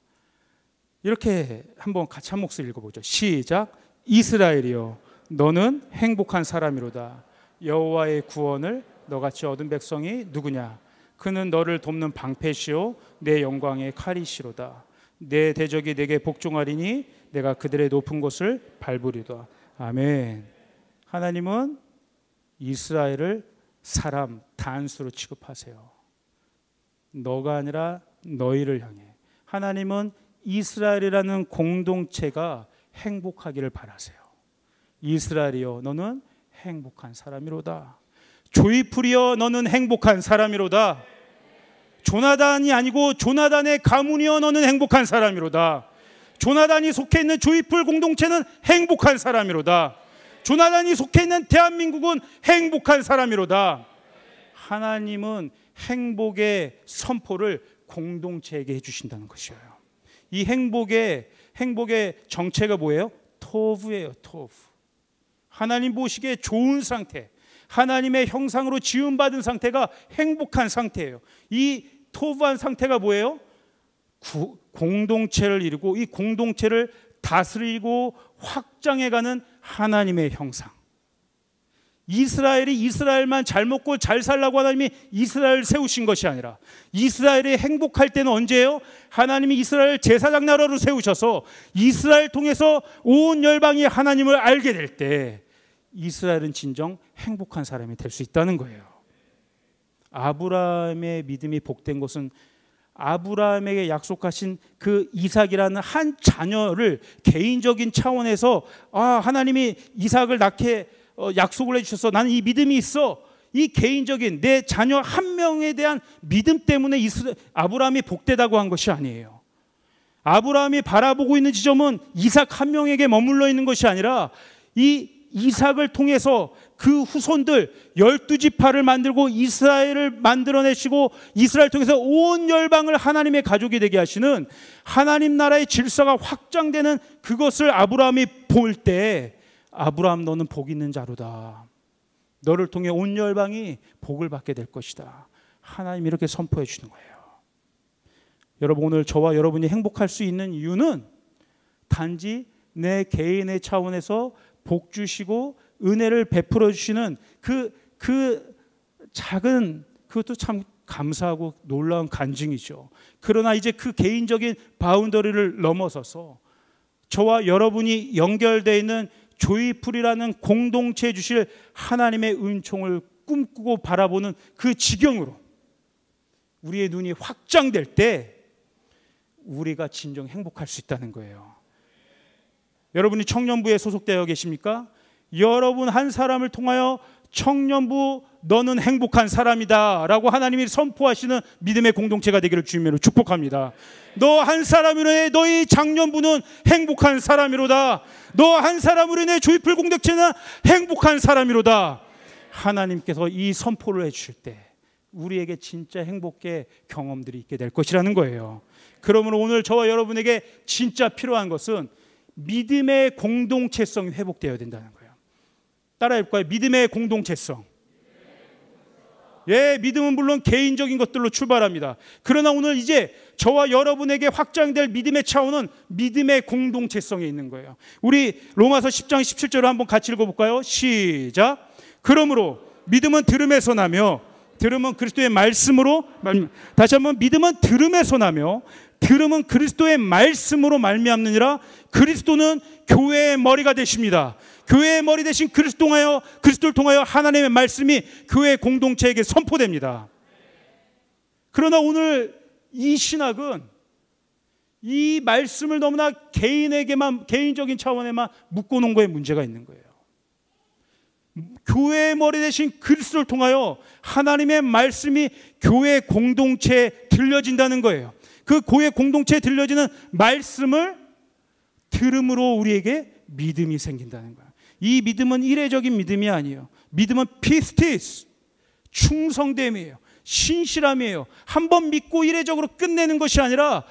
이렇게 한번 같이 한 목소리 읽어보죠. 시작. 이스라엘이여, 너는 행복한 사람이로다. 여호와의 구원을 너같이 얻은 백성이 누구냐? 그는 너를 돕는 방패시오 내 영광의 칼이시로다. 내 대적이 내게 복종하리니 내가 그들의 높은 곳을 밟으리다. 아멘. 하나님은 이스라엘을 사람 단수로 취급하세요. 너가 아니라 너희를 향해. 하나님은 이스라엘이라는 공동체가 행복하기를 바라세요. 이스라엘이여, 너는 행복한 사람이로다. 조이풀이여, 너는 행복한 사람이로다. 조나단이 아니고 조나단의 가문이여, 너는 행복한 사람이로다. 조나단이 속해 있는 조이풀 공동체는 행복한 사람이로다. 조나단이 속해 있는 대한민국은 행복한 사람이로다. 하나님은 행복의 선포를 공동체에게 해주신다는 것이에요. 이 행복의 정체가 뭐예요? 토브예요. 토브. 하나님 보시기에 좋은 상태, 하나님의 형상으로 지음받은 상태가 행복한 상태예요. 이 토브한 상태가 뭐예요? 공동체를 이루고 이 공동체를 다스리고 확장해가는 하나님의 형상. 이스라엘이 이스라엘만 잘 먹고 잘 살라고 하나님이 이스라엘을 세우신 것이 아니라, 이스라엘이 행복할 때는 언제예요? 하나님이 이스라엘 제사장 나라로 세우셔서 이스라엘 통해서 온 열방이 하나님을 알게 될 때 이스라엘은 진정 행복한 사람이 될 수 있다는 거예요. 아브라함의 믿음이 복된 것은 아브라함에게 약속하신 그 이삭이라는 한 자녀를 개인적인 차원에서 하나님이 이삭을 낳게 약속을 해주셔서 나는 이 믿음이 있어, 이 개인적인 내 자녀 한 명에 대한 믿음 때문에 아브라함이 복되다고 한 것이 아니에요. 아브라함이 바라보고 있는 지점은 이삭 한 명에게 머물러 있는 것이 아니라 이 이삭을 통해서 그 후손들 12지파를 만들고 이스라엘을 만들어내시고 이스라엘 통해서 온 열방을 하나님의 가족이 되게 하시는 하나님 나라의 질서가 확장되는 그것을 아브라함이 볼 때, 아브라함 너는 복 있는 자로다. 너를 통해 온 열방이 복을 받게 될 것이다. 하나님이 이렇게 선포해 주는 거예요. 여러분, 오늘 저와 여러분이 행복할 수 있는 이유는 단지 내 개인의 차원에서 복 주시고 은혜를 베풀어 주시는 그 작은, 그것도 참 감사하고 놀라운 간증이죠. 그러나 이제 그 개인적인 바운더리를 넘어서서 저와 여러분이 연결되어 있는 조이풀이라는 공동체에 주실 하나님의 은총을 꿈꾸고 바라보는 그 지경으로 우리의 눈이 확장될 때 우리가 진정 행복할 수 있다는 거예요. 여러분이 청년부에 소속되어 계십니까? 여러분 한 사람을 통하여 청년부 너는 행복한 사람이다 라고 하나님이 선포하시는 믿음의 공동체가 되기를 주님으로 축복합니다. 너 한 사람으로 인해 너희 장년부는 행복한 사람이로다. 너 한 사람으로 인해 조이풀 공동체는 행복한 사람이로다. 하나님께서 이 선포를 해주실 때 우리에게 진짜 행복의 경험들이 있게 될 것이라는 거예요. 그러므로 오늘 저와 여러분에게 진짜 필요한 것은 믿음의 공동체성이 회복되어야 된다는 거예요. 따라해 볼까요? 믿음의 공동체성. 예, 믿음은 물론 개인적인 것들로 출발합니다. 그러나 오늘 이제 저와 여러분에게 확장될 믿음의 차원은 믿음의 공동체성에 있는 거예요. 우리 로마서 10장 17절을 한번 같이 읽어볼까요? 시작. 그러므로 믿음은 들음에서 나며 들음은 그리스도의 말씀으로, 다시 한번, 믿음은 들음에서 나며 들음은 그리스도의 말씀으로 말미암느니라. 그리스도는 교회의 머리가 되십니다. 교회의 머리 되신 그리스도를 통하여 하나님의 말씀이 교회 공동체에게 선포됩니다. 그러나 오늘 이 신학은 이 말씀을 너무나 개인적인 차원에만 묶어놓은 거에 문제가 있는 거예요. 교회의 머리 되신 그리스도를 통하여 하나님의 말씀이 교회 공동체에 들려진다는 거예요. 그 교회 공동체에 들려지는 말씀을 들음으로 우리에게 믿음이 생긴다는 거예요. 이 믿음은 이례적인 믿음이 아니에요. 믿음은 피스티스, 충성됨이에요. 신실함이에요. 한번 믿고 이례적으로 끝내는 것이 아니라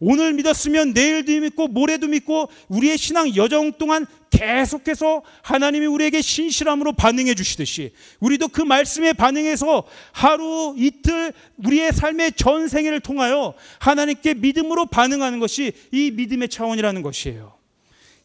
오늘 믿었으면 내일도 믿고 모레도 믿고 우리의 신앙 여정 동안 계속해서 하나님이 우리에게 신실함으로 반응해 주시듯이 우리도 그 말씀에 반응해서 하루 이틀 우리의 삶의 전 생애를 통하여 하나님께 믿음으로 반응하는 것이 이 믿음의 차원이라는 것이에요.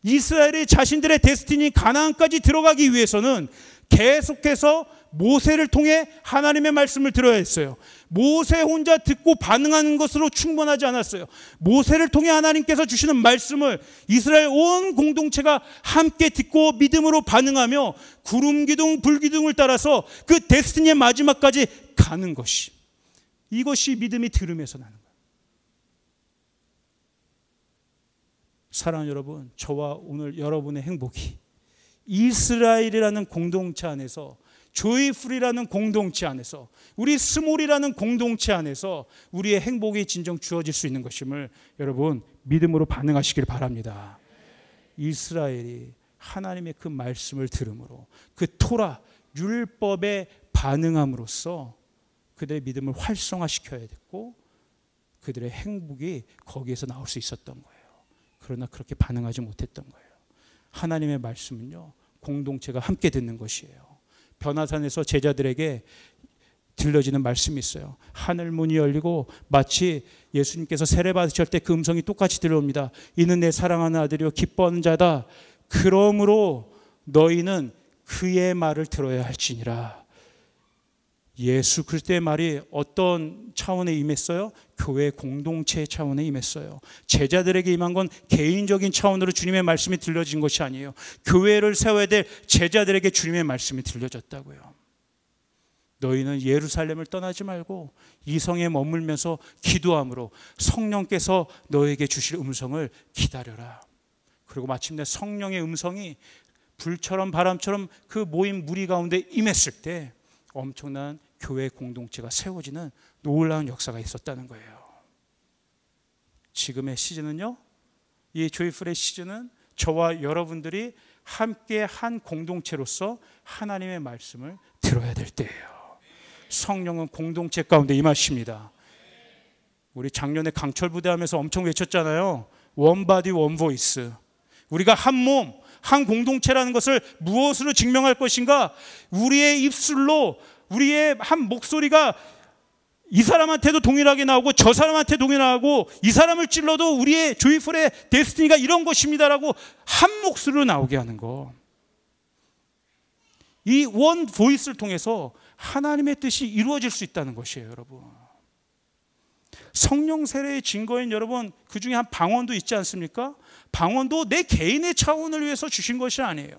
이스라엘이 자신들의 데스티니 가나안까지 들어가기 위해서는 계속해서 모세를 통해 하나님의 말씀을 들어야 했어요. 모세 혼자 듣고 반응하는 것으로 충분하지 않았어요. 모세를 통해 하나님께서 주시는 말씀을 이스라엘 온 공동체가 함께 듣고 믿음으로 반응하며 구름 기둥 불기둥을 따라서 그 데스티니의 마지막까지 가는 것이, 이것이 믿음이 들음에서 나는 거예요. 사랑하는 여러분, 저와 오늘 여러분의 행복이 이스라엘이라는 공동체 안에서 조이풀이라는 공동체 안에서, 우리 스몰이라는 공동체 안에서 우리의 행복이 진정 주어질 수 있는 것임을 여러분 믿음으로 반응하시길 바랍니다. 이스라엘이 하나님의 그 말씀을 들음으로, 그 토라 율법에 반응함으로써 그들의 믿음을 활성화시켜야 됐고 그들의 행복이 거기에서 나올 수 있었던 거예요. 그러나 그렇게 반응하지 못했던 거예요. 하나님의 말씀은요, 공동체가 함께 듣는 것이에요. 변화산에서 제자들에게 들려지는 말씀이 있어요. 하늘 문이 열리고 마치 예수님께서 세례 받으실 때 그 음성이 똑같이 들려옵니다. 이는 내 사랑하는 아들이요 기뻐하는 자다. 그러므로 너희는 그의 말을 들어야 할지니라. 예수 그리스도의 말이 어떤 차원에 임했어요? 교회 공동체의 차원에 임했어요. 제자들에게 임한 건 개인적인 차원으로 주님의 말씀이 들려진 것이 아니에요. 교회를 세워야 될 제자들에게 주님의 말씀이 들려졌다고요. 너희는 예루살렘을 떠나지 말고 이 성에 머물면서 기도함으로 성령께서 너에게 주실 음성을 기다려라. 그리고 마침내 성령의 음성이 불처럼 바람처럼 그 모인 무리 가운데 임했을 때 엄청난 교회 공동체가 세워지는 놀라운 역사가 있었다는 거예요. 지금의 시즌은요, 이 조이풀의 시즌은 저와 여러분들이 함께 한 공동체로서 하나님의 말씀을 들어야 될 때예요. 성령은 공동체 가운데 임하십니다. 우리 작년에 강철 부대하면서 엄청 외쳤잖아요. 원바디 원보이스. 우리가 한 몸, 한 공동체라는 것을 무엇으로 증명할 것인가? 우리의 입술로, 우리의 한 목소리가 이 사람한테도 동일하게 나오고 저 사람한테 동일하고 이 사람을 찔러도 우리의 조이풀의 데스티니가 이런 것입니다라고 한 목소리로 나오게 하는 거. 이 원 보이스를 통해서 하나님의 뜻이 이루어질 수 있다는 것이에요, 여러분. 성령 세례의 증거인 여러분, 그 중에 한 방언도 있지 않습니까? 방언도 내 개인의 차원을 위해서 주신 것이 아니에요.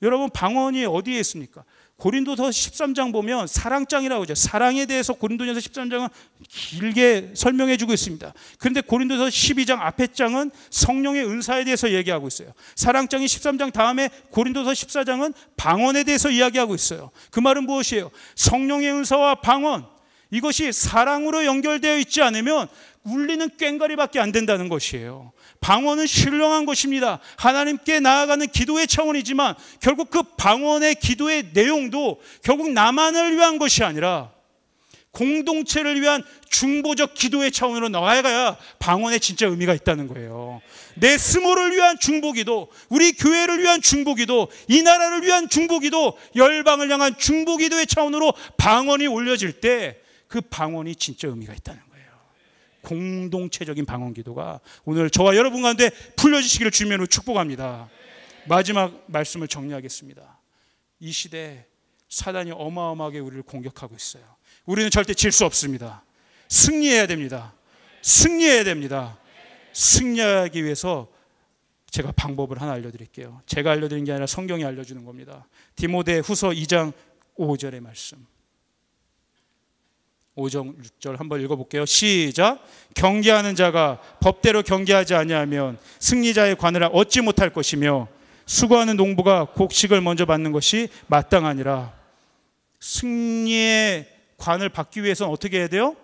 여러분, 방언이 어디에 있습니까? 고린도서 13장 보면 사랑장이라고 하죠. 사랑에 대해서 고린도전서 13장은 길게 설명해 주고 있습니다. 그런데 고린도서 12장 앞에 장은 성령의 은사에 대해서 얘기하고 있어요. 사랑장이 13장 다음에 고린도서 14장은 방언에 대해서 이야기하고 있어요. 그 말은 무엇이에요? 성령의 은사와 방언, 이것이 사랑으로 연결되어 있지 않으면 울리는 꽹과리밖에 안 된다는 것이에요. 방언은 신령한 것입니다. 하나님께 나아가는 기도의 차원이지만 결국 그 방언의 기도의 내용도 결국 나만을 위한 것이 아니라 공동체를 위한 중보적 기도의 차원으로 나아가야 방언에 진짜 의미가 있다는 거예요. 내 스몰을 위한 중보기도, 우리 교회를 위한 중보기도, 이 나라를 위한 중보기도, 열방을 향한 중보기도의 차원으로 방언이 올려질 때 그 방언이 진짜 의미가 있다는 거예요. 공동체적인 방언 기도가 오늘 저와 여러분 가운데 풀려지시기를 주님으로 축복합니다. 마지막 말씀을 정리하겠습니다. 이 시대에 사단이 어마어마하게 우리를 공격하고 있어요. 우리는 절대 질 수 없습니다. 승리해야 됩니다. 승리해야 됩니다. 승리하기 위해서 제가 방법을 하나 알려드릴게요. 제가 알려드리는 게 아니라 성경이 알려주는 겁니다. 디모데 후서 2장 5절의 말씀, 5절 6절 한번 읽어볼게요. 시작. 경계하는 자가 법대로 경계하지 아니하면 승리자의 관을 얻지 못할 것이며 수고하는 농부가 곡식을 먼저 받는 것이 마땅하니라. 승리의 관을 받기 위해서는 어떻게 해야 돼요?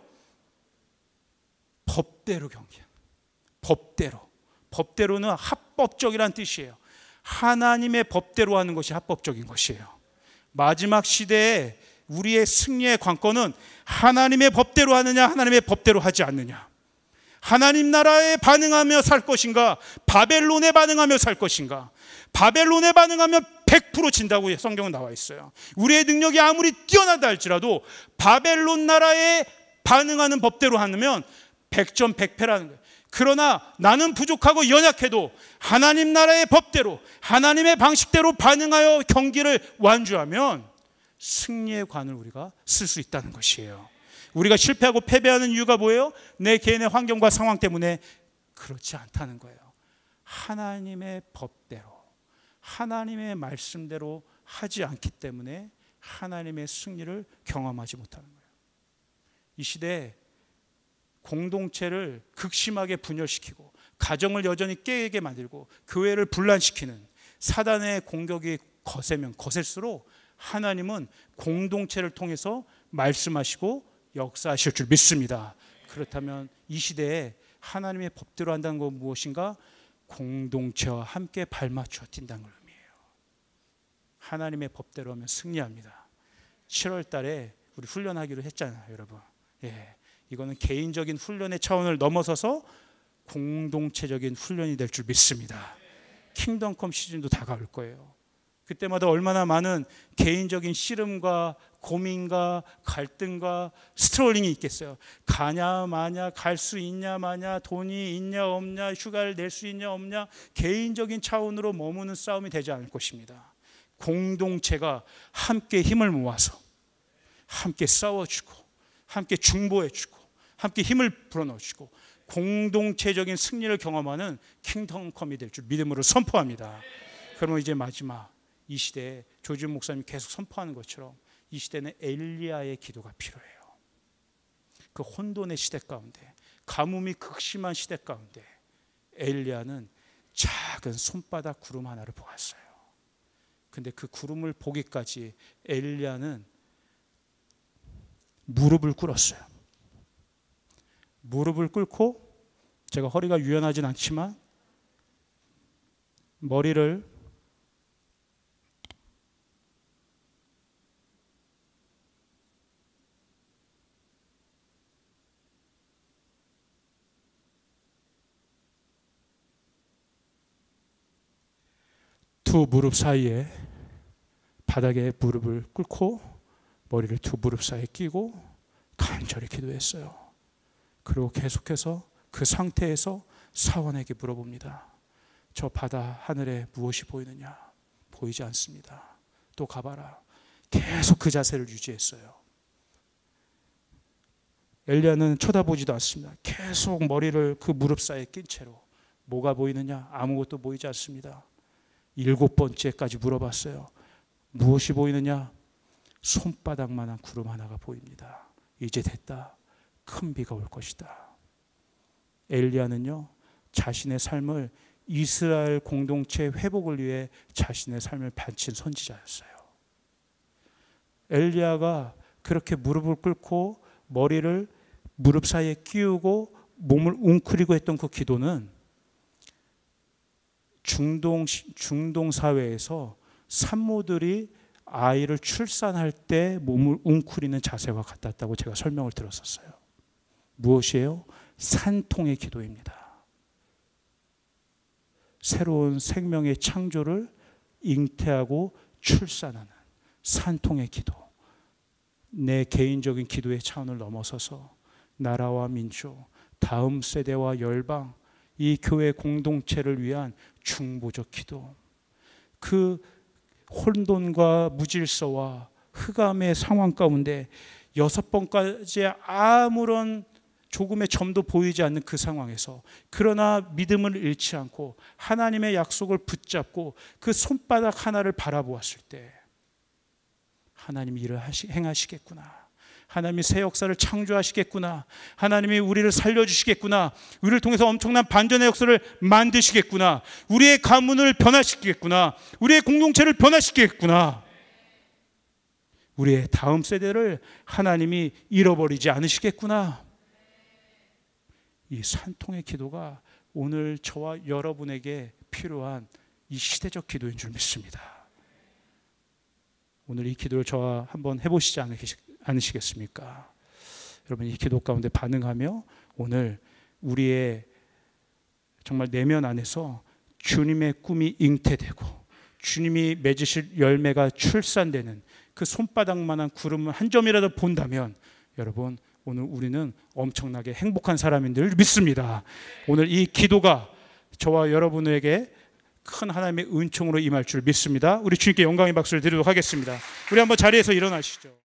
법대로 경계. 법대로. 법대로는 합법적이라는 뜻이에요. 하나님의 법대로 하는 것이 합법적인 것이에요. 마지막 시대에 우리의 승리의 관건은 하나님의 법대로 하느냐, 하나님의 법대로 하지 않느냐. 하나님 나라에 반응하며 살 것인가, 바벨론에 반응하며 살 것인가. 바벨론에 반응하면 100% 진다고 성경은 나와 있어요. 우리의 능력이 아무리 뛰어나다 할지라도 바벨론 나라에 반응하는 법대로 하면 100점 100패라는 거예요. 그러나 나는 부족하고 연약해도 하나님 나라의 법대로, 하나님의 방식대로 반응하여 경기를 완주하면 승리의 관을 우리가 쓸 수 있다는 것이에요. 우리가 실패하고 패배하는 이유가 뭐예요? 내 개인의 환경과 상황 때문에 그렇지 않다는 거예요. 하나님의 법대로, 하나님의 말씀대로 하지 않기 때문에 하나님의 승리를 경험하지 못하는 거예요. 이 시대에 공동체를 극심하게 분열시키고 가정을 여전히 깨게 만들고 교회를 분란시키는 사단의 공격이 거세면 거셀수록 하나님은 공동체를 통해서 말씀하시고 역사하실 줄 믿습니다. 그렇다면 이 시대에 하나님의 법대로 한다는 건 무엇인가? 공동체와 함께 발맞춰 뛴다는 걸 의미해요. 하나님의 법대로 하면 승리합니다. 7월 달에 우리 훈련하기로 했잖아요, 여러분. 이거는 개인적인 훈련의 차원을 넘어서서 공동체적인 훈련이 될 줄 믿습니다. 킹덤컴 시즌도 다가올 거예요. 그때마다 얼마나 많은 개인적인 씨름과 고민과 갈등과 스트롤링이 있겠어요. 가냐 마냐, 갈 수 있냐 마냐, 돈이 있냐 없냐, 휴가를 낼 수 있냐 없냐, 개인적인 차원으로 머무는 싸움이 되지 않을 것입니다. 공동체가 함께 힘을 모아서 함께 싸워주고 함께 중보해주고 함께 힘을 불어넣어주고 공동체적인 승리를 경험하는 킹덤컴이 될 줄 믿음으로 선포합니다. 그러면 이제 마지막, 이 시대에 조지훈 목사님이 계속 선포하는 것처럼 이 시대는 엘리야의 기도가 필요해요. 그 혼돈의 시대 가운데, 가뭄이 극심한 시대 가운데 엘리야는 작은 손바닥 구름 하나를 보았어요. 근데 그 구름을 보기까지 엘리야는 무릎을 꿇었어요. 무릎을 꿇고, 제가 허리가 유연하진 않지만 머리를 두 무릎 사이에, 바닥에 무릎을 꿇고 머리를 두 무릎 사이에 끼고 간절히 기도했어요. 그리고 계속해서 그 상태에서 사원에게 물어봅니다. 저 바다 하늘에 무엇이 보이느냐? 보이지 않습니다. 또 가봐라. 계속 그 자세를 유지했어요. 엘리야는 쳐다보지도 않습니다. 계속 머리를 그 무릎 사이에 낀 채로 뭐가 보이느냐? 아무것도 보이지 않습니다. 7번째까지 물어봤어요. 무엇이 보이느냐? 손바닥만한 구름 하나가 보입니다. 이제 됐다. 큰 비가 올 것이다. 엘리야는요, 자신의 삶을 이스라엘 공동체 회복을 위해 자신의 삶을 바친 선지자였어요. 엘리야가 그렇게 무릎을 꿇고 머리를 무릎 사이에 끼우고 몸을 웅크리고 했던 그 기도는 중동 사회에서 산모들이 아이를 출산할 때 몸을 웅크리는 자세와 같았다고 제가 설명을 들었었어요. 무엇이에요? 산통의 기도입니다. 새로운 생명의 창조를 잉태하고 출산하는 산통의 기도. 내 개인적인 기도의 차원을 넘어서서 나라와 민족, 다음 세대와 열방, 이 교회 공동체를 위한 중보적 기도. 그 혼돈과 무질서와 흑암의 상황 가운데 6번까지 아무런 조금의 점도 보이지 않는 그 상황에서, 그러나 믿음을 잃지 않고 하나님의 약속을 붙잡고 그 손바닥 하나를 바라보았을 때 하나님이 일을 행하시겠구나, 하나님이 새 역사를 창조하시겠구나, 하나님이 우리를 살려주시겠구나, 우리를 통해서 엄청난 반전의 역사를 만드시겠구나, 우리의 가문을 변화시키겠구나, 우리의 공동체를 변화시키겠구나, 우리의 다음 세대를 하나님이 잃어버리지 않으시겠구나. 이 산통의 기도가 오늘 저와 여러분에게 필요한 이 시대적 기도인 줄 믿습니다. 오늘 이 기도를 저와 한번 해보시지 않으시겠습니까? 여러분, 이 기도 가운데 반응하며 오늘 우리의 정말 내면 안에서 주님의 꿈이 잉태되고 주님이 맺으실 열매가 출산되는 그 손바닥만한 구름을 한 점이라도 본다면, 여러분, 오늘 우리는 엄청나게 행복한 사람인 줄 믿습니다. 오늘 이 기도가 저와 여러분에게 큰 하나님의 은총으로 임할 줄 믿습니다. 우리 주님께 영광의 박수를 드리도록 하겠습니다. 우리 한번 자리에서 일어나시죠.